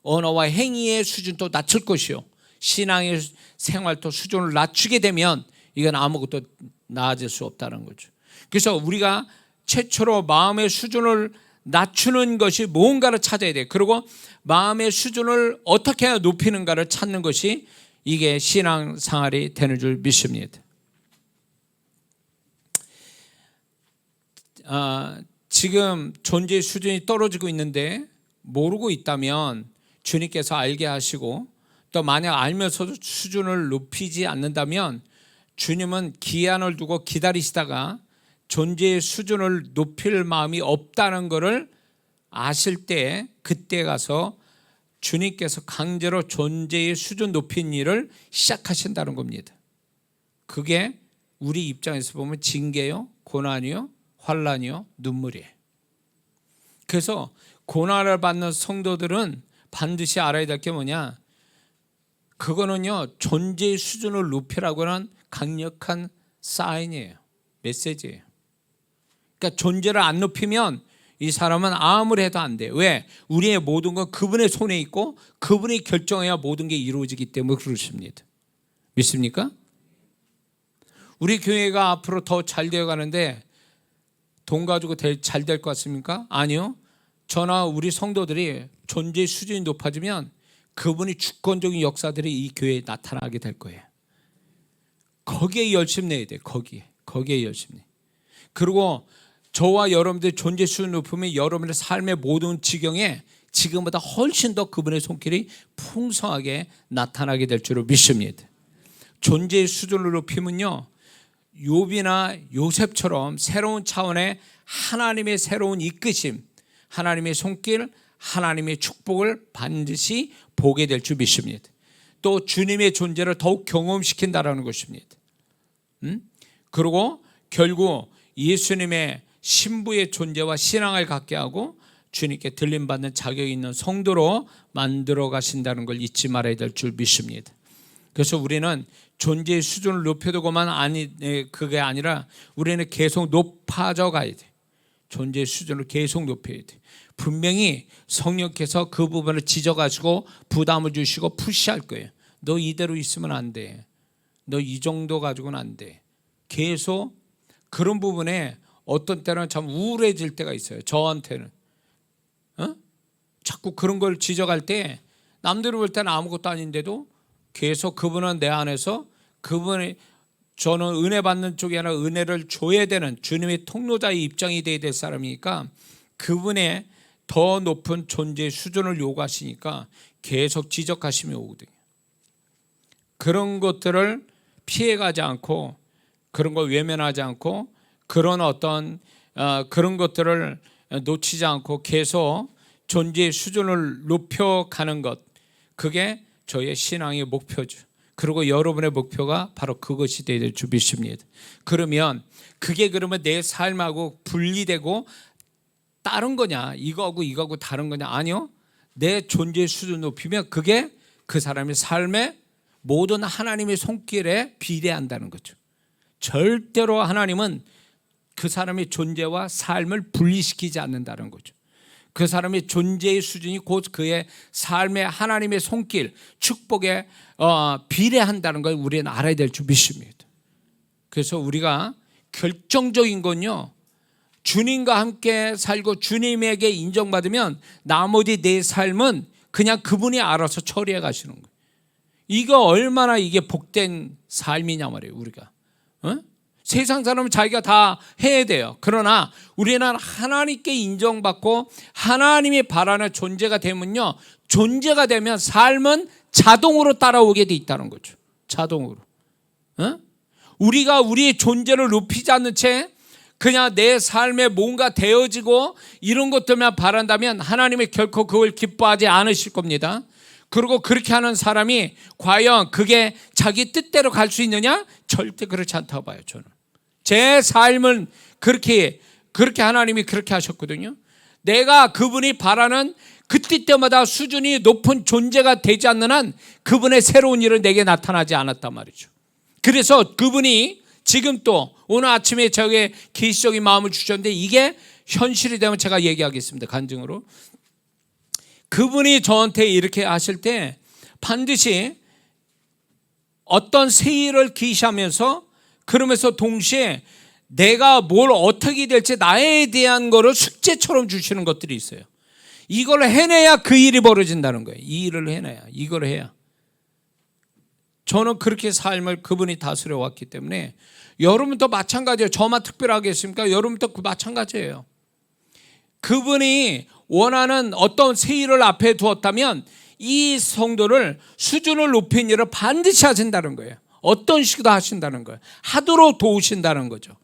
언어와 행위의 수준도 낮출 것이요, 신앙의 생활도 수준을 낮추게 되면 이건 아무것도 나아질 수 없다는 거죠. 그래서 우리가 최초로 마음의 수준을 낮추는 것이 뭔가를 찾아야 돼요. 그리고 마음의 수준을 어떻게 해야 높이는가를 찾는 것이 이게 신앙 생활이 되는 줄 믿습니다. 지금 존재의 수준이 떨어지고 있는데 모르고 있다면 주님께서 알게 하시고, 또 만약 알면서도 수준을 높이지 않는다면 주님은 기한을 두고 기다리시다가 존재의 수준을 높일 마음이 없다는 것을 아실 때 그때 가서 주님께서 강제로 존재의 수준 높인 일을 시작하신다는 겁니다. 그게 우리 입장에서 보면 징계요, 고난이요, 환난이요, 눈물이에요. 그래서 고난을 받는 성도들은 반드시 알아야 될 게 뭐냐, 그거는요 존재의 수준을 높이라고 하는 강력한 사인이에요, 메시지예요. 그러니까 존재를 안 높이면 이 사람은 아무리 해도 안 돼요. 왜? 우리의 모든 건 그분의 손에 있고 그분이 결정해야 모든 게 이루어지기 때문에 그렇습니다. 믿습니까? 우리 교회가 앞으로 더 잘 되어 가는데 돈 가지고 잘 될 것 같습니까? 아니요. 저나 우리 성도들이 존재의 수준이 높아지면 그분이 주권적인 역사들이 이 교회에 나타나게 될 거예요. 거기에 열심 내야 돼요. 거기에 열심 내. 그리고 저와 여러분들 존재 수준 높으면 여러분의 삶의 모든 지경에 지금보다 훨씬 더 그분의 손길이 풍성하게 나타나게 될 줄을 믿습니다. 존재의 수준을 높이면요, 욥이나 요셉처럼 새로운 차원의 하나님의 새로운 이끄심, 하나님의 손길, 하나님의 축복을 반드시 보게 될 줄 믿습니다. 또 주님의 존재를 더욱 경험시킨다는 것입니다. 그리고 결국 예수님의 신부의 존재와 신앙을 갖게 하고 주님께 들림받는 자격이 있는 성도로 만들어 가신다는 걸 잊지 말아야 될 줄 믿습니다. 그래서 우리는 존재의 수준을 높여두고만 그게 아니라 우리는 계속 높아져 가야 돼. 존재의 수준을 계속 높여야 돼. 분명히 성령께서 그 부분을 지적하시고 부담을 주시고 푸시할 거예요. 너 이대로 있으면 안 돼. 너 이 정도 가지고는 안 돼. 계속 그런 부분에 어떤 때는 참 우울해질 때가 있어요. 저한테는 자꾸 그런 걸 지적할 때 남들이 볼 때는 아무것도 아닌데도 계속 그분은 내 안에서 그분이, 저는 은혜 받는 쪽이 아니라 은혜를 줘야 되는 주님의 통로자의 입장이 돼야 될 사람이니까 그분의 더 높은 존재의 수준을 요구하시니까 계속 지적하심이 오거든요. 그런 것들을 피해가지 않고, 그런 걸 외면하지 않고, 그런 어떤 그런 것들을 놓치지 않고 계속 존재의 수준을 높여가는 것, 그게 저의 신앙의 목표죠. 그리고 여러분의 목표가 바로 그것이 되어야 될 줄 믿습니다. 그러면 그게 그러면 내 삶하고 분리되고 다른 거냐, 이거하고 다른 거냐? 아니요. 내 존재의 수준 높이면 그게 그 사람의 삶의 모든 하나님의 손길에 비례한다는 거죠. 절대로 하나님은 그 사람의 존재와 삶을 분리시키지 않는다는 거죠. 그 사람의 존재의 수준이 곧 그의 삶의 하나님의 손길, 축복에 비례한다는 걸 우리는 알아야 될 줄 믿습니다. 그래서 우리가 결정적인 건요, 주님과 함께 살고 주님에게 인정받으면 나머지 내 삶은 그냥 그분이 알아서 처리해 가시는 거예요. 이거 얼마나 이게 복된 삶이냐 말이에요. 우리가 세상 사람은 자기가 다 해야 돼요. 그러나 우리는 하나님께 인정받고 하나님이 바라는 존재가 되면요, 존재가 되면 삶은 자동으로 따라오게 돼 있다는 거죠. 자동으로. 우리가 우리의 존재를 높이지 않는 채 그냥 내 삶에 뭔가 되어지고 이런 것들만 바란다면 하나님이 결코 그걸 기뻐하지 않으실 겁니다. 그리고 그렇게 하는 사람이 과연 그게 자기 뜻대로 갈 수 있느냐? 절대 그렇지 않다고 봐요. 저는 제 삶은 그렇게 하나님이 그렇게 하셨거든요. 내가 그분이 바라는 그 때마다 수준이 높은 존재가 되지 않는 한 그분의 새로운 일은 내게 나타나지 않았단 말이죠. 그래서 그분이 지금 또 오늘 아침에 저에게 계시적인 마음을 주셨는데 이게 현실이 되면 제가 얘기하겠습니다. 간증으로. 그분이 저한테 이렇게 하실 때 반드시 어떤 새 일을 계시하면서 그러면서 동시에 내가 뭘 어떻게 될지 나에 대한 거를 숙제처럼 주시는 것들이 있어요. 이걸 해내야 그 일이 벌어진다는 거예요. 이 일을 해내야, 이걸 해야. 저는 그렇게 삶을 그분이 다스려 왔기 때문에 여러분도 마찬가지예요. 저만 특별하겠습니까? 여러분도 그 마찬가지예요. 그분이 원하는 어떤 새 일을 앞에 두었다면 이 성도를 수준을 높인 일을 반드시 하신다는 거예요. 어떤 식으로 하신다는 거예요. 하도록 도우신다는 거죠.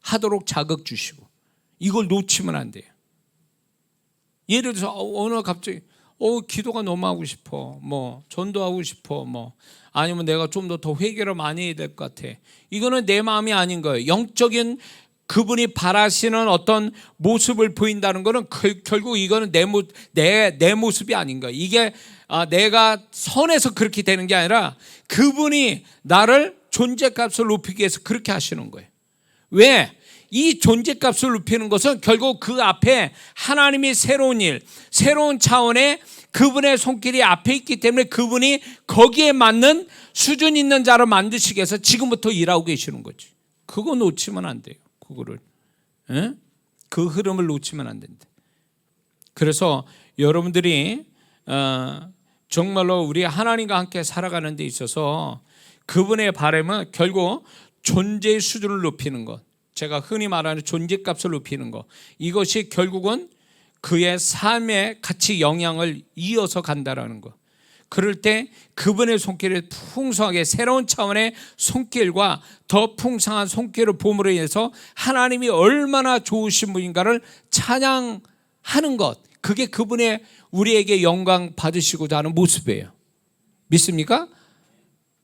하도록 자극 주시고 이걸 놓치면 안 돼요. 예를 들어서 오늘 갑자기 기도가 너무 하고 싶어, 뭐 전도하고 싶어, 뭐 아니면 내가 좀 더 회개를 많이 해야 될 것 같아. 이거는 내 마음이 아닌 거예요. 영적인 그분이 바라시는 어떤 모습을 보인다는 것은 결국 이거는 내 모습이 아닌 거예요. 이게 내가 선해서 그렇게 되는 게 아니라 그분이 나를 존재값을 높이기 위해서 그렇게 하시는 거예요. 왜? 이 존재값을 높이는 것은 결국 그 앞에 하나님이 새로운 일, 새로운 차원의 그분의 손길이 앞에 있기 때문에 그분이 거기에 맞는 수준 있는 자를 만드시기 위해서 지금부터 일하고 계시는 거지. 그거 놓치면 안 돼요. 그거를. 그 흐름을 놓치면 안 된다. 그래서 여러분들이 정말로 우리 하나님과 함께 살아가는 데 있어서 그분의 바람은 결국 존재의 수준을 높이는 것, 제가 흔히 말하는 존재값을 높이는 것, 이것이 결국은 그의 삶에 같이 영향을 이어서 간다라는 것. 그럴 때 그분의 손길을 풍성하게 새로운 차원의 손길과 더 풍성한 손길을 봄으로 인해서 하나님이 얼마나 좋으신 분인가를 찬양하는 것, 그게 그분의 우리에게 영광 받으시고자 하는 모습이에요. 믿습니까?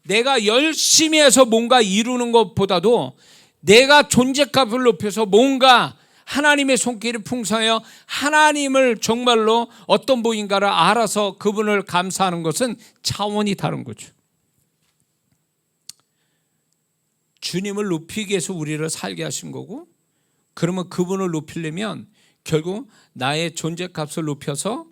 내가 열심히 해서 뭔가 이루는 것보다도 내가 존재값을 높여서 뭔가 하나님의 손길이 풍성하여 하나님을 정말로 어떤 분인가를 알아서 그분을 감사하는 것은 차원이 다른 거죠. 주님을 높이기 위해서 우리를 살게 하신 거고, 그러면 그분을 높이려면 결국 나의 존재값을 높여서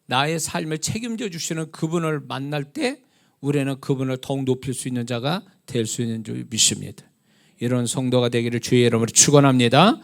나의 삶을 책임져 주시는 그분을 만날 때 우리는 그분을 더욱 높일 수 있는 자가 될 수 있는 줄 믿습니다. 이런 성도가 되기를 주의 이름으로 축원합니다.